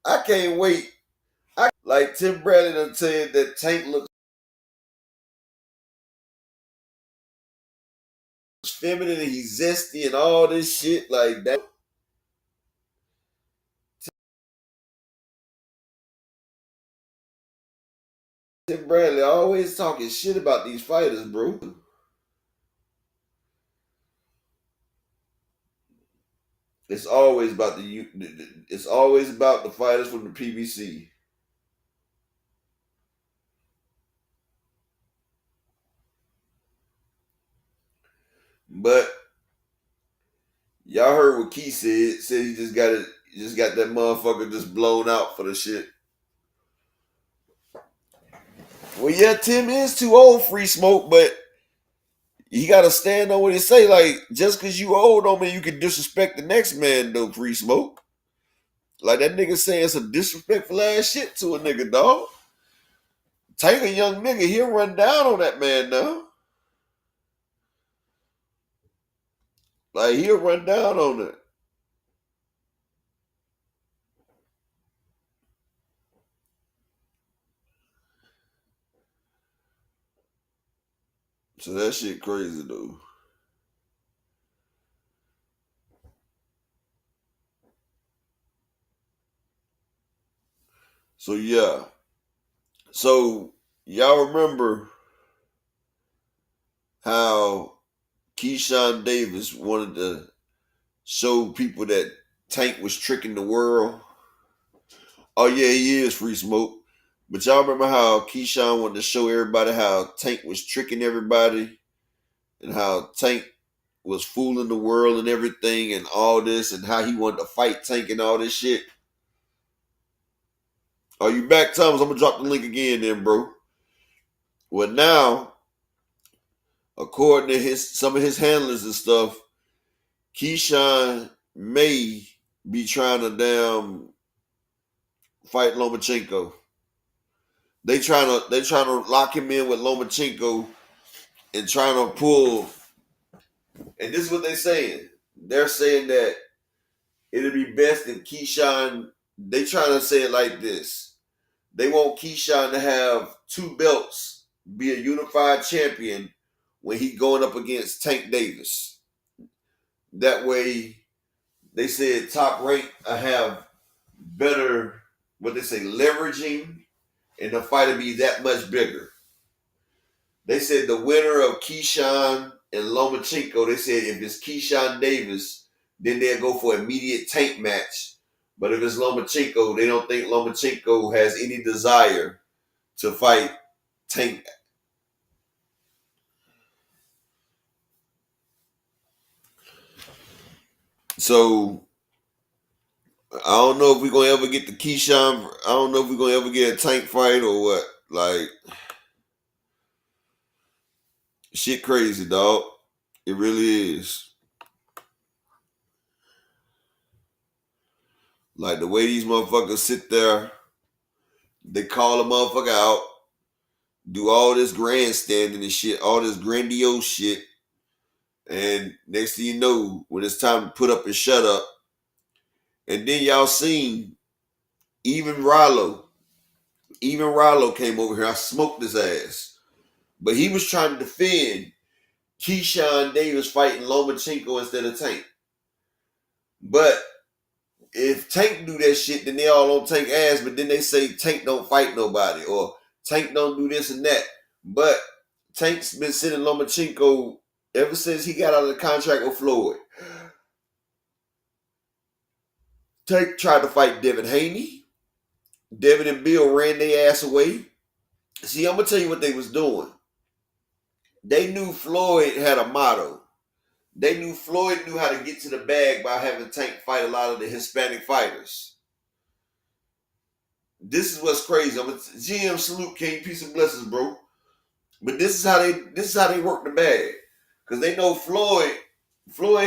I can't wait. Like Tim Bradley done said that Tank looks feminine and he's zesty and all this shit like that. Tim Bradley always talking shit about these fighters, bro. It's always about the fighters from the PBC. But y'all heard what Key said. Said he just got that motherfucker just blown out for the shit. Well, yeah, Tim is too old, Free Smoke, but he gotta stand on what he say. Like, just cause you old don't mean you can disrespect the next man, though, Free Smoke. Like that nigga saying some disrespectful ass shit to a nigga, dog. Take a young nigga, he'll run down on that man now. Like, he'll run down on it. So that shit crazy, though. So, yeah. So, y'all remember how Keyshawn Davis wanted to show people that Tank was tricking the world? Oh, yeah, he is, Free Smoke. But y'all remember how Keyshawn wanted to show everybody how Tank was tricking everybody and how Tank was fooling the world and everything and all this and how he wanted to fight Tank and all this shit? Are you back, Thomas? I'm gonna drop the link again then, bro. Well, now, according to some of his handlers and stuff, Keyshawn may be trying to damn fight Lomachenko. They trying to lock him in with Lomachenko and trying to pull. And this is what they're saying. They're saying that it'd be best if Keyshawn. They trying to say it like this. They want Keyshawn to have 2 belts, be a unified champion when he going up against Tank Davis. That way, they said top rank I have better, what they say, leveraging, and the fight will be that much bigger. They said the winner of Keyshawn and Lomachenko, they said if it's Keyshawn Davis, then they'll go for an immediate Tank match. But if it's Lomachenko, they don't think Lomachenko has any desire to fight Tank. So I don't know if we're gonna ever get the Keyshawn. I don't know if we're gonna ever get a Tank fight or what. Like, shit crazy, dog. It really is. Like the way these motherfuckers sit there, they call a motherfucker out, do all this grandstanding and shit, all this grandiose shit, and next thing you know, when it's time to put up and shut up, and then y'all seen even Rollo came over here. I smoked his ass, but he was trying to defend Keyshawn Davis fighting Lomachenko instead of Tank. But if Tank do that shit, then they all on Tank ass, but then they say Tank don't fight nobody, or Tank don't do this and that. But Tank's been sending Lomachenko ever since he got out of the contract with Floyd. Tank tried to fight Devin Haney. Devin and Bill ran their ass away. See, I'm going to tell you what they was doing. They knew Floyd had a motto. They knew Floyd knew how to get to the bag by having Tank fight a lot of the Hispanic fighters. This is what's crazy. I'm a GM salute King, peace and blessings, bro. But this is how they work the bag. Because they know Floyd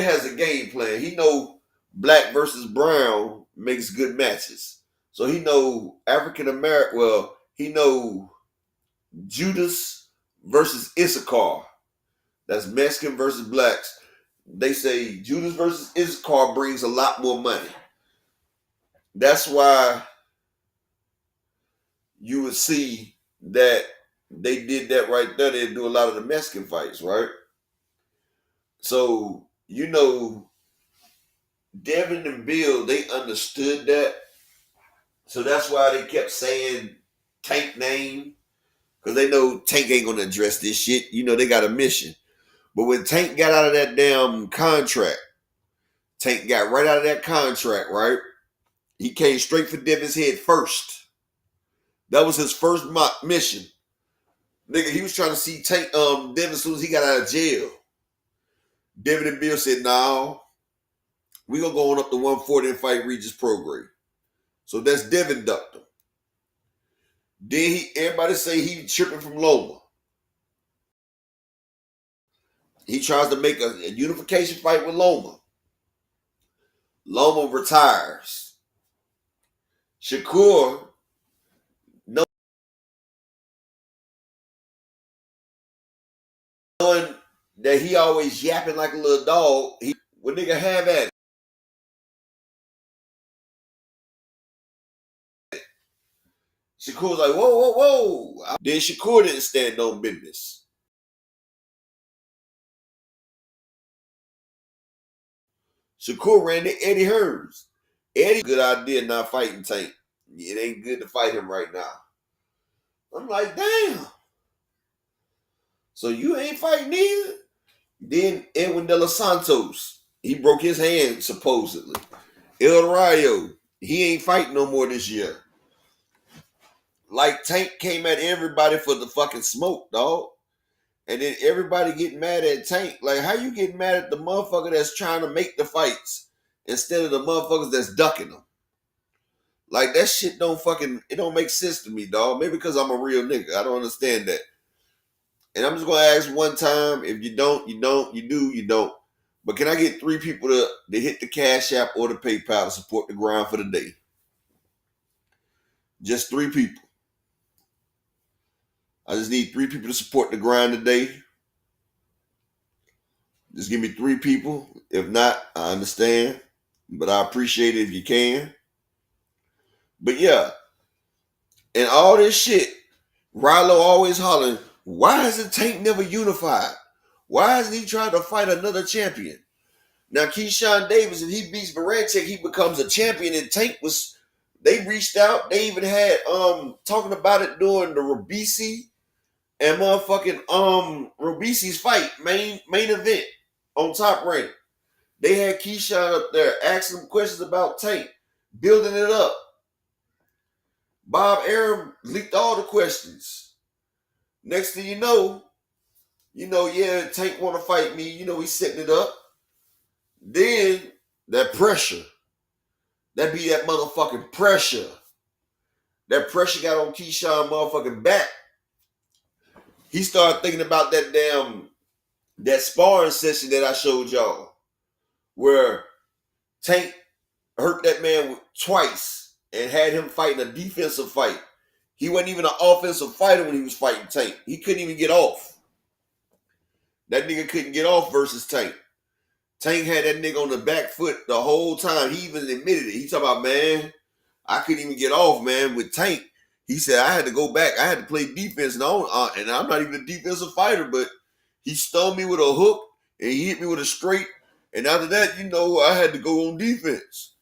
has a game plan. He know black versus brown makes good matches. So he know African American, well, he know Judas versus Issachar. That's Mexican versus blacks. They say Judas versus Issachar brings a lot more money. That's why you would see that they did that right there. They do a lot of the Mexican fights, right? So, you know, Devin and Bill, they understood that. So that's why they kept saying Tank name. Because they know Tank ain't going to address this shit. You know, they got a mission. But when Tank got out of that damn contract, Tank got right out of that contract, right? He came straight for Devin's head first. That was his first mission. Nigga, he was trying to see Tank, Devin as soon as he got out of jail. Devin and Bill said, "No, we gonna go on up to 140 and fight Regis Prograis." So that's Devin ducked him. Then everybody say he tripping from Loma. He tries to make a unification fight with Loma. Loma retires. Shakur, knowing that he always yapping like a little dog, when nigga have at it. Shakur's like, whoa, whoa, whoa. Then Shakur didn't stand on business. Shakur ran to Eddie Hearns. Eddie, good idea not fighting Tank. It ain't good to fight him right now. I'm like, damn. So you ain't fighting either? Then Edwin De Los Santos, he broke his hand supposedly. El Rayo, he ain't fighting no more this year. Like Tank came at everybody for the fucking smoke, dog. And then everybody getting mad at Tank. Like, how you getting mad at the motherfucker that's trying to make the fights instead of the motherfuckers that's ducking them? Like, that shit it don't make sense to me, dog. Maybe because I'm a real nigga. I don't understand that. And I'm just going to ask one time. If you don't, you don't. You do, you don't. But can I get 3 people to hit the Cash App or the PayPal to support the grind for the day? Just 3 people. I just need 3 people to support the grind today. Just give me 3 people. If not, I understand. But I appreciate it if you can. But yeah. And all this shit, Rilo always hollering, why hasn't Tank never unified? Why hasn't he tried to fight another champion? Now, Keyshawn Davis, if he beats Baranchek, he becomes a champion. And Tank they reached out. They even had talking about it during the Robisi and motherfucking Robisi's fight, main event on Top Rank. They had Keyshawn up there asking him questions about Tank, building it up. Bob Arum leaked all the questions. Next thing you know, yeah, Tank want to fight me. He's setting it up. Then that pressure. That be that motherfucking pressure. That pressure got on Keyshawn motherfucking back. He started thinking about that sparring session that I showed y'all, where Tank hurt that man twice and had him fighting a defensive fight. He wasn't even an offensive fighter when he was fighting Tank. He couldn't even get off. That nigga couldn't get off versus Tank. Tank had that nigga on the back foot the whole time. He even admitted it. He talking about, man, I couldn't even get off, man, with Tank. He said, I had to go back. I had to play defense. And I'm not even a defensive fighter, but he stunned me with a hook and he hit me with a straight. And after that, I had to go on defense.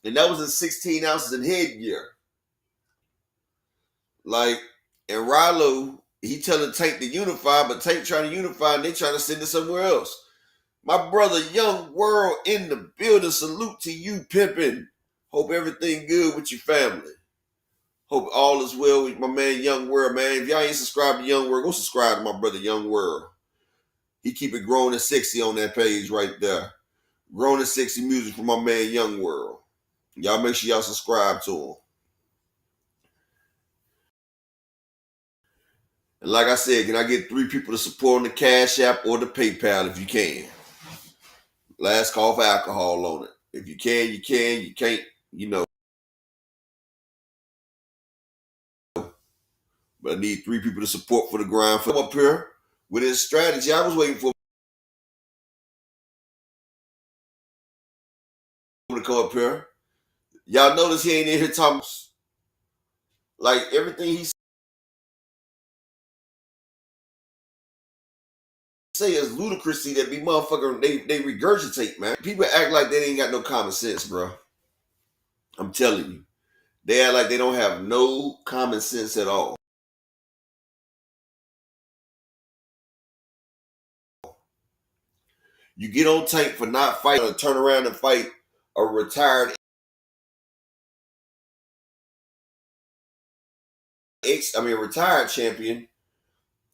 And that was in 16 ounces in headgear. Like, and Rilo, he telling Tank to unify, but Tank trying to unify and they trying to send it somewhere else. My brother, Young World in the building. Salute to you, pimpin'. Hope everything good with your family. Hope all is well with my man, Young World, man. If y'all ain't subscribed to Young World, go subscribe to my brother, Young World. He keep it growing and sexy on that page right there. Growing and sexy music from my man, Young World. Y'all make sure y'all subscribe to him. And like I said, can I get 3 people to support on the Cash App or the PayPal if you can? Last call for alcohol on it. If you can, you can. You can't, But I need 3 people to support for the grind. Come up here with his strategy. I was waiting for him to come up here. Y'all notice he ain't in here talking. Like, everything he say is ludicrousy that be motherfucker, they regurgitate, man. People act like they ain't got no common sense, bro. I'm telling you. They act like they don't have no common sense at all. You get on Tank for not fighting, or turn around and fight a retired retired champion.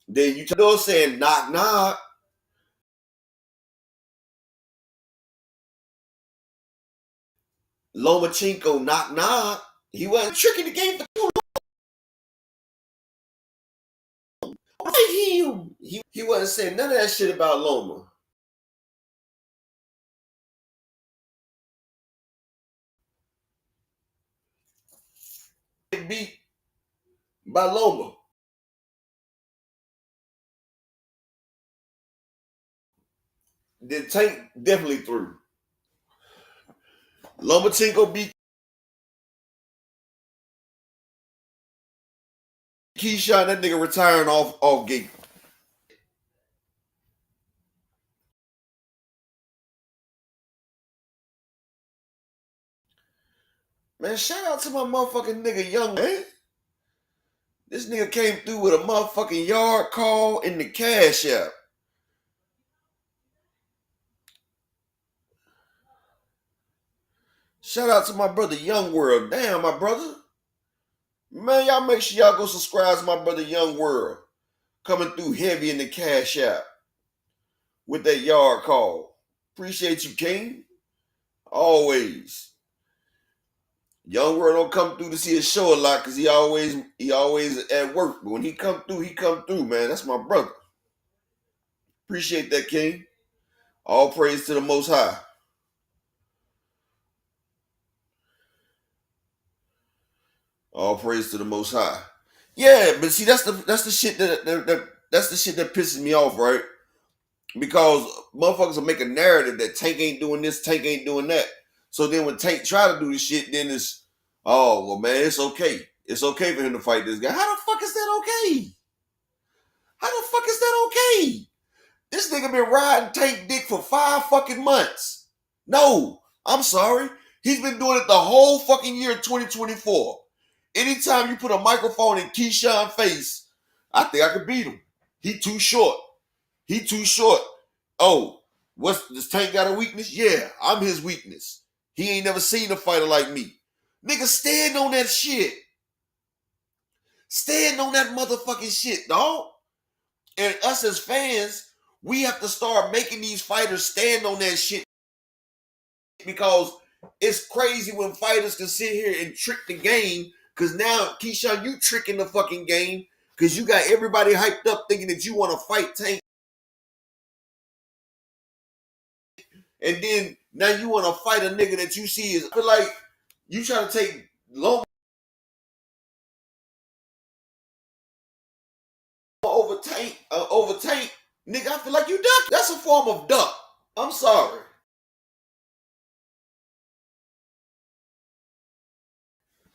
Then you saying knock knock. Lomachenko knock knock. He wasn't tricking the game for too long. He wasn't saying none of that shit about Loma. Beat by Loma. Then Tank definitely threw. Lomachenko beat Keyshawn. That nigga retiring off gate. Man, shout out to my motherfucking nigga Young, man. This nigga came through with a motherfucking yard call in the Cash App. Shout out to my brother Young World. Damn, my brother. Man, y'all make sure y'all go subscribe to my brother Young World. Coming through heavy in the Cash App with that yard call. Appreciate you, King. Always. Young World don't come through to see his show a lot because he always at work. But when he come through, man. That's my brother. Appreciate that, King. All praise to the Most High. All praise to the Most High. Yeah, but see, that's the shit that's the shit that pisses me off, right? Because motherfuckers will make a narrative that Tank ain't doing this, Tank ain't doing that. So then when Tank try to do this shit, then it's, oh, well, man, it's okay. It's okay for him to fight this guy. How the fuck is that okay? How the fuck is that okay? This nigga been riding Tank dick for 5 fucking months. No, I'm sorry. He's been doing it the whole fucking year 2024. Anytime you put a microphone in Keyshawn's face, I think I could beat him. He too short. He too short. Oh, does Tank got a weakness? Yeah, I'm his weakness. He ain't never seen a fighter like me. Nigga, stand on that shit. Stand on that motherfucking shit, dog. And us as fans, we have to start making these fighters stand on that shit, because it's crazy when fighters can sit here and trick the game. Because now, Keyshawn, you tricking the fucking game because you got everybody hyped up thinking that you want to fight Tank. And then now you want to fight a nigga that you see is, I feel like you trying to take long over Tank. Nigga, I feel like you duck. That's a form of duck. I'm sorry.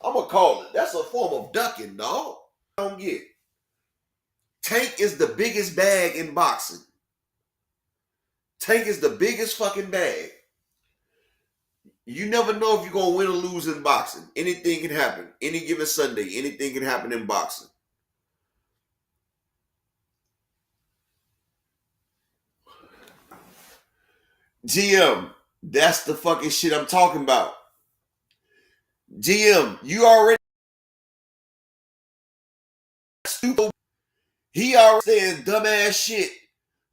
I'm going to call it. That's a form of ducking, dog. I don't get it. Tank is the biggest bag in boxing. Tank is the biggest fucking bag. You never know if you're going to win or lose in boxing. Anything can happen. Any given Sunday, anything can happen in boxing. GM, that's the fucking shit I'm talking about. GM, you already stupid. He already saying dumbass shit,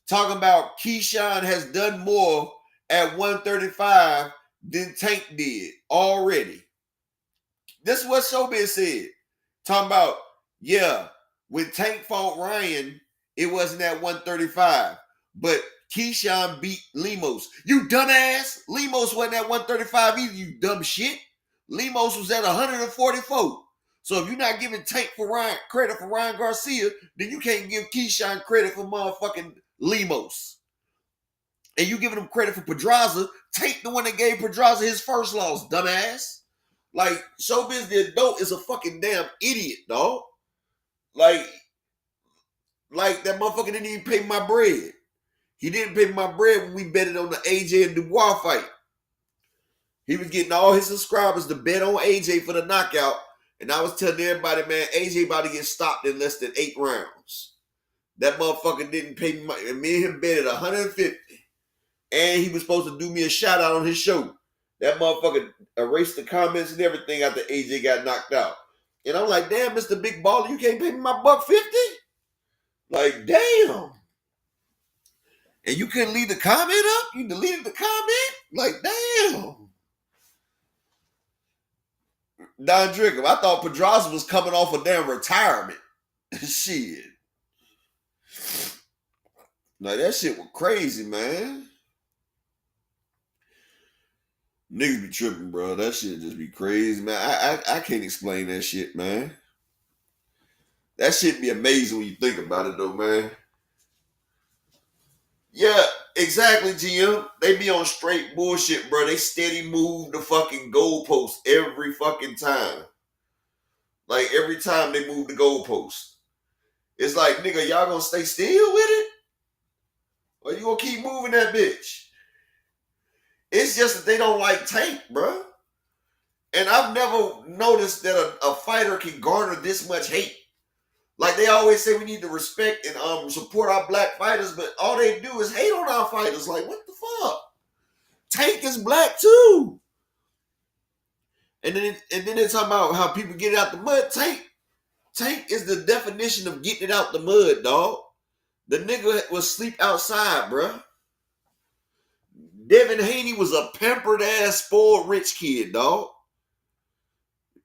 talking about Keyshawn has done more at 135 than Tank did already. This is what Showbiz said. Talking about, yeah, when Tank fought Ryan, it wasn't at 135, but Keyshawn beat Lemos. You dumbass. Lemos wasn't at 135 either, you dumb shit. Lemos was at 144. So if you're not giving Tank credit for Ryan Garcia, then you can't give Keyshawn credit for motherfucking Lemos. And you giving him credit for Pedraza. Tank the one that gave Pedraza his first loss, dumbass. Like, Showbiz the adult is a fucking damn idiot, dog. Like that motherfucker didn't even pay my bread. He didn't pay my bread when we betted on the AJ and Dubois fight. He was getting all his subscribers to bet on AJ for the knockout. And I was telling everybody, man, AJ about to get stopped in less than 8 rounds. That motherfucker didn't pay me. And me and him betted 150. And he was supposed to do me a shout out on his show. That motherfucker erased the comments and everything after AJ got knocked out. And I'm like, damn, Mr. Big Baller, you can't pay me my $150? Like, damn. And you couldn't leave the comment up? You deleted the comment? Like, damn. Don Drickham, I thought Pedraza was coming off a damn retirement. Shit. Like, that shit was crazy, man. Niggas be tripping, bro. That shit just be crazy, man. I can't explain that shit, man. That shit be amazing when you think about it, though, man. Yeah, exactly, GM. They be on straight bullshit, bro. They steady move the fucking goalpost every fucking time. Like, every time they move the goalpost. It's like, nigga, y'all gonna stay still with it? Or you gonna keep moving that bitch? It's just that they don't like Tank, bro. And I've never noticed that a fighter can garner this much hate. Like, they always say we need to respect and support our black fighters, but all they do is hate on our fighters. Like, what the fuck? Tank is black too. And then they're talking about how people get it out the mud. Tank is the definition of getting it out the mud, dog. The nigga was sleep outside, bro. Devin Haney was a pampered ass, spoiled rich kid, dog.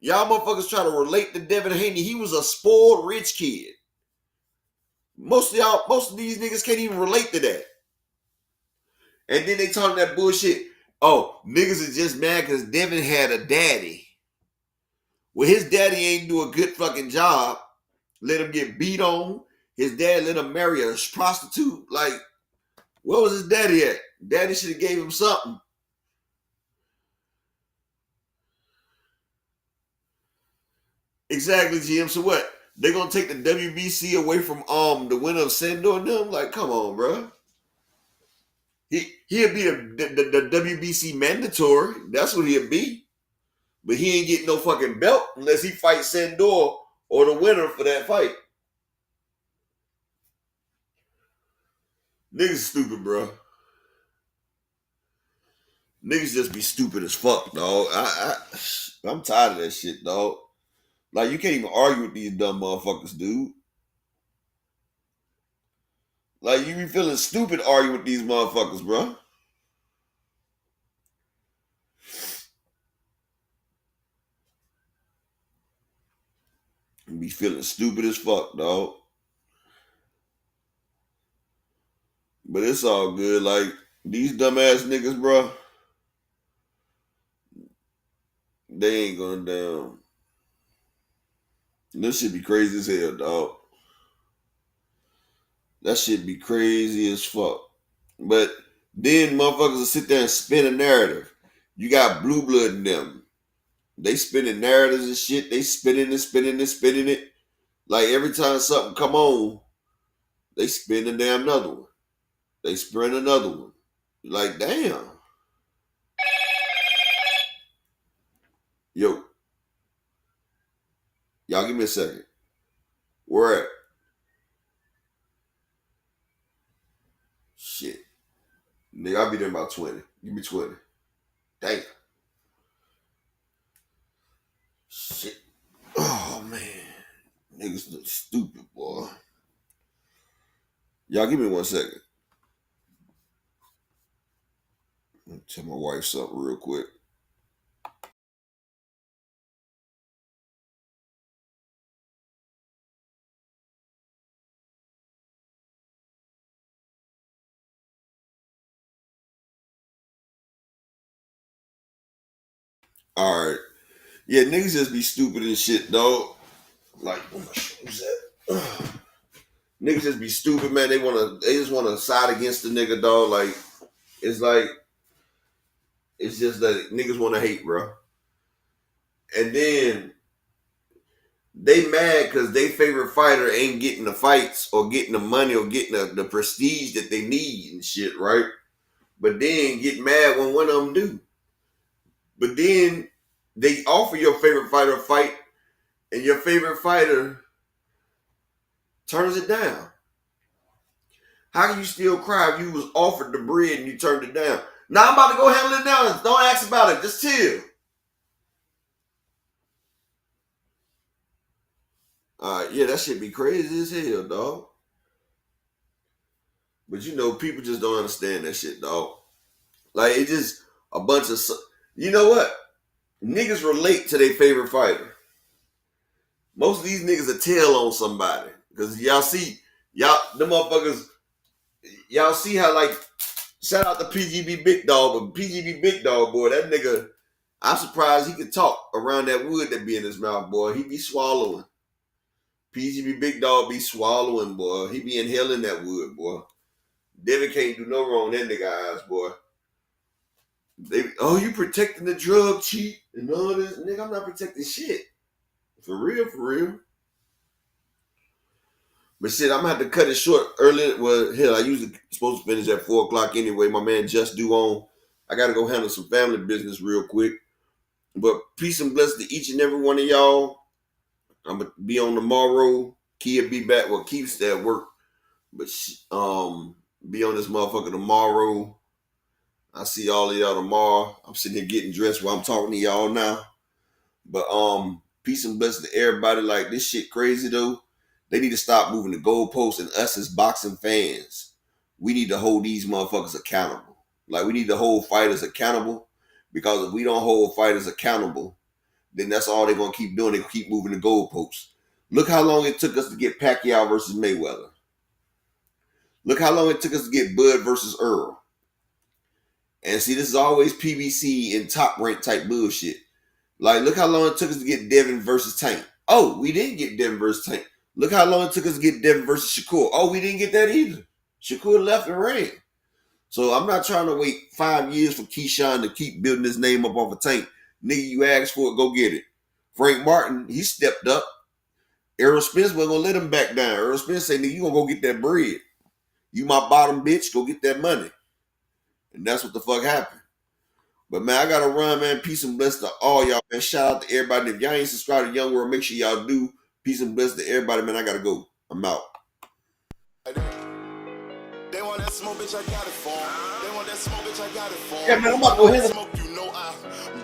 Y'all motherfuckers try to relate to Devin Haney. He was a spoiled rich kid. Most of these niggas can't even relate to that. And then they talking that bullshit. Oh, niggas is just mad because Devin had a daddy. Well, his daddy ain't do a good fucking job. Let him get beat on. His dad let him marry a prostitute. Like, where was his daddy at? Daddy should have gave him something. Exactly, GM. So what? They gonna take the WBC away from the winner of Sandor and them? Like, come on, bro. He'll be the WBC mandatory. That's what he'll be. But he ain't getting no fucking belt unless he fights Sandor or the winner for that fight. Niggas stupid, bro. Niggas just be stupid as fuck, dog. I'm tired of that shit, dog. Like, you can't even argue with these dumb motherfuckers, dude. Like, you be feeling stupid arguing with these motherfuckers, bro. You be feeling stupid as fuck, dog. But it's all good. Like, these dumbass niggas, bro, they ain't going down. This shit be crazy as hell, dog. That shit be crazy as fuck. But then motherfuckers will sit there and spin a narrative. You got blue blood in them. They spinning narratives and shit. They spinning it. Like, every time something come on, they spin a damn another one. They spin another one. Like, damn. Yo. Y'all give me a second. Where at? Shit. Nigga, I'll be there in about 20. Give me 20. Damn. Shit. Oh, man. Niggas look stupid, boy. Y'all give me 1 second. Tell my wife something real quick. All right. Yeah, niggas just be stupid and shit, dog. Like, what's that? Niggas just be stupid, man. They just wanna side against the nigga, dog. Like, it's just that niggas wanna hate, bro. And then they mad because their favorite fighter ain't getting the fights or getting the money or getting the prestige that they need and shit, right? But then get mad when one of them do. But then they offer your favorite fighter a fight and your favorite fighter turns it down. How can you still cry if you was offered the bread and you turned it down? Now I'm about to go handle it now. Don't ask about it. Just chill. Yeah, that shit be crazy as hell, dog. But you know, people just don't understand that shit, dog. Like, it just a bunch of... You know what? Niggas relate to their favorite fighter. Most of these niggas will tell on somebody. Because y'all see, them motherfuckers, y'all see how, like, shout out to PGB Big Dog, but PGB Big Dog, boy, that nigga, I'm surprised he could talk around that wood that be in his mouth, boy. He be swallowing. PGB Big Dog be swallowing, boy. He be inhaling that wood, boy. Devin can't do no wrong in that nigga eyes, boy. You protecting the drug cheat and all this. Nigga, I'm not protecting shit. For real. But shit, I'm gonna have to cut it short early. Well, hell, I usually supposed to finish at 4 o'clock anyway. My man just due on. I gotta go handle some family business real quick. But peace and blessings to each and every one of y'all. I'm gonna be on tomorrow. Kia be back. Well, Keith's at work. But be on this motherfucker tomorrow. I see all of y'all tomorrow. I'm sitting here getting dressed while I'm talking to y'all now. But peace and blessings to everybody. Like, this shit crazy though. They need to stop moving the goalposts, and us as boxing fans, we need to hold these motherfuckers accountable. Like, we need to hold fighters accountable, because if we don't hold fighters accountable, then that's all they're gonna keep doing. They keep moving the goalposts. Look how long it took us to get Pacquiao versus Mayweather. Look how long it took us to get Bud versus Earl. And see, this is always PBC and top rank type bullshit. Like, look how long it took us to get Devin versus Tank. Oh, we didn't get Devin versus Tank. Look how long it took us to get Devin versus Shakur. Oh, we didn't get that either. Shakur left and ran. So I'm not trying to wait 5 years for Keyshawn to keep building his name up off a Tank. Nigga, you asked for it, go get it. Frank Martin, he stepped up. Errol Spence wasn't gonna let him back down. Errol Spence say, nigga, you gonna go get that bread. You my bottom bitch, go get that money. And that's what the fuck happened. But man, I gotta run, man. Peace and bless to all y'all, man. Shout out to everybody. If y'all ain't subscribed to Young World, make sure y'all do. Peace and bless to everybody, man. I gotta go. I'm out. They want that smoke, bitch, I got it for 'em. They want that smoke, bitch, I got it for 'em. Yeah, man, I'm about to go ahead and smoke, you know I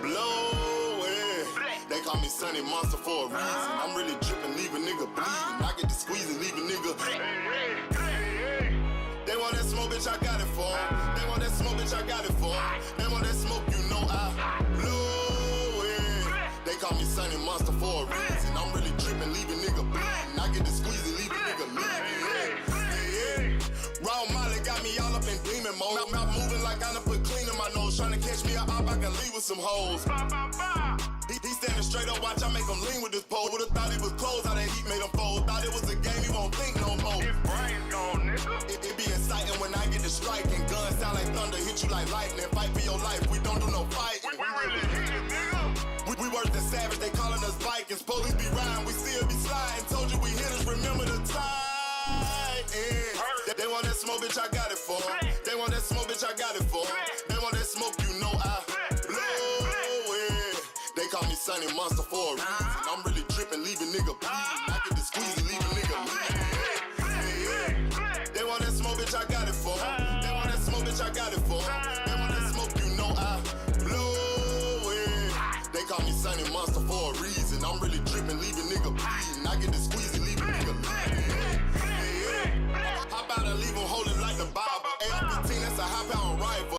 blow it. They call me Sunny Monster for a reason. I'm really dripping, leave a nigga bleeding. I get to squeeze and leave a nigga. They want that smoke, bitch, I got it for 'em. They want that smoke, bitch, I got it for 'em. They want that smoke, you know I blow it. They call me Sunny Monster for a reason. I'm really dripping, leave a nigga bleeding. I get to squeeze and leave a nigga bleeding. Raw Molly got me all up in demon mode. Mouth moving like I done put clean in my nose. Trying to catch me up, I can leave with some hoes. He standing straight up, watch I make him lean with this pole. Would've thought he was closed, how that heat made him fold. Thought it was a game, he won't think no more. His brain's gone, nigga. It be exciting when I get to striking. Guns sound like thunder, hit you like lightning. Fight for your life, we don't do no fighting. We really hit it, nigga. We worse than savage, they calling us Vikings. Police be riding, we still be sliding. Told you we hit us, remember the time. They want that smoke, bitch, I got it for 'em. They want that smoke, bitch, I got it for 'em. They want that smoke, you know I blow it. They call me Sunny Monster for a reason. I'm really tripping, leave a nigga bleeding. I get to squeeze and leave a nigga bleeding. They want that smoke, bitch, I got it for 'em. They want that smoke, bitch, I got it for 'em. They want that smoke, you know I blow it. They call me Sunny Monster for a reason. I'm really tripping, leaving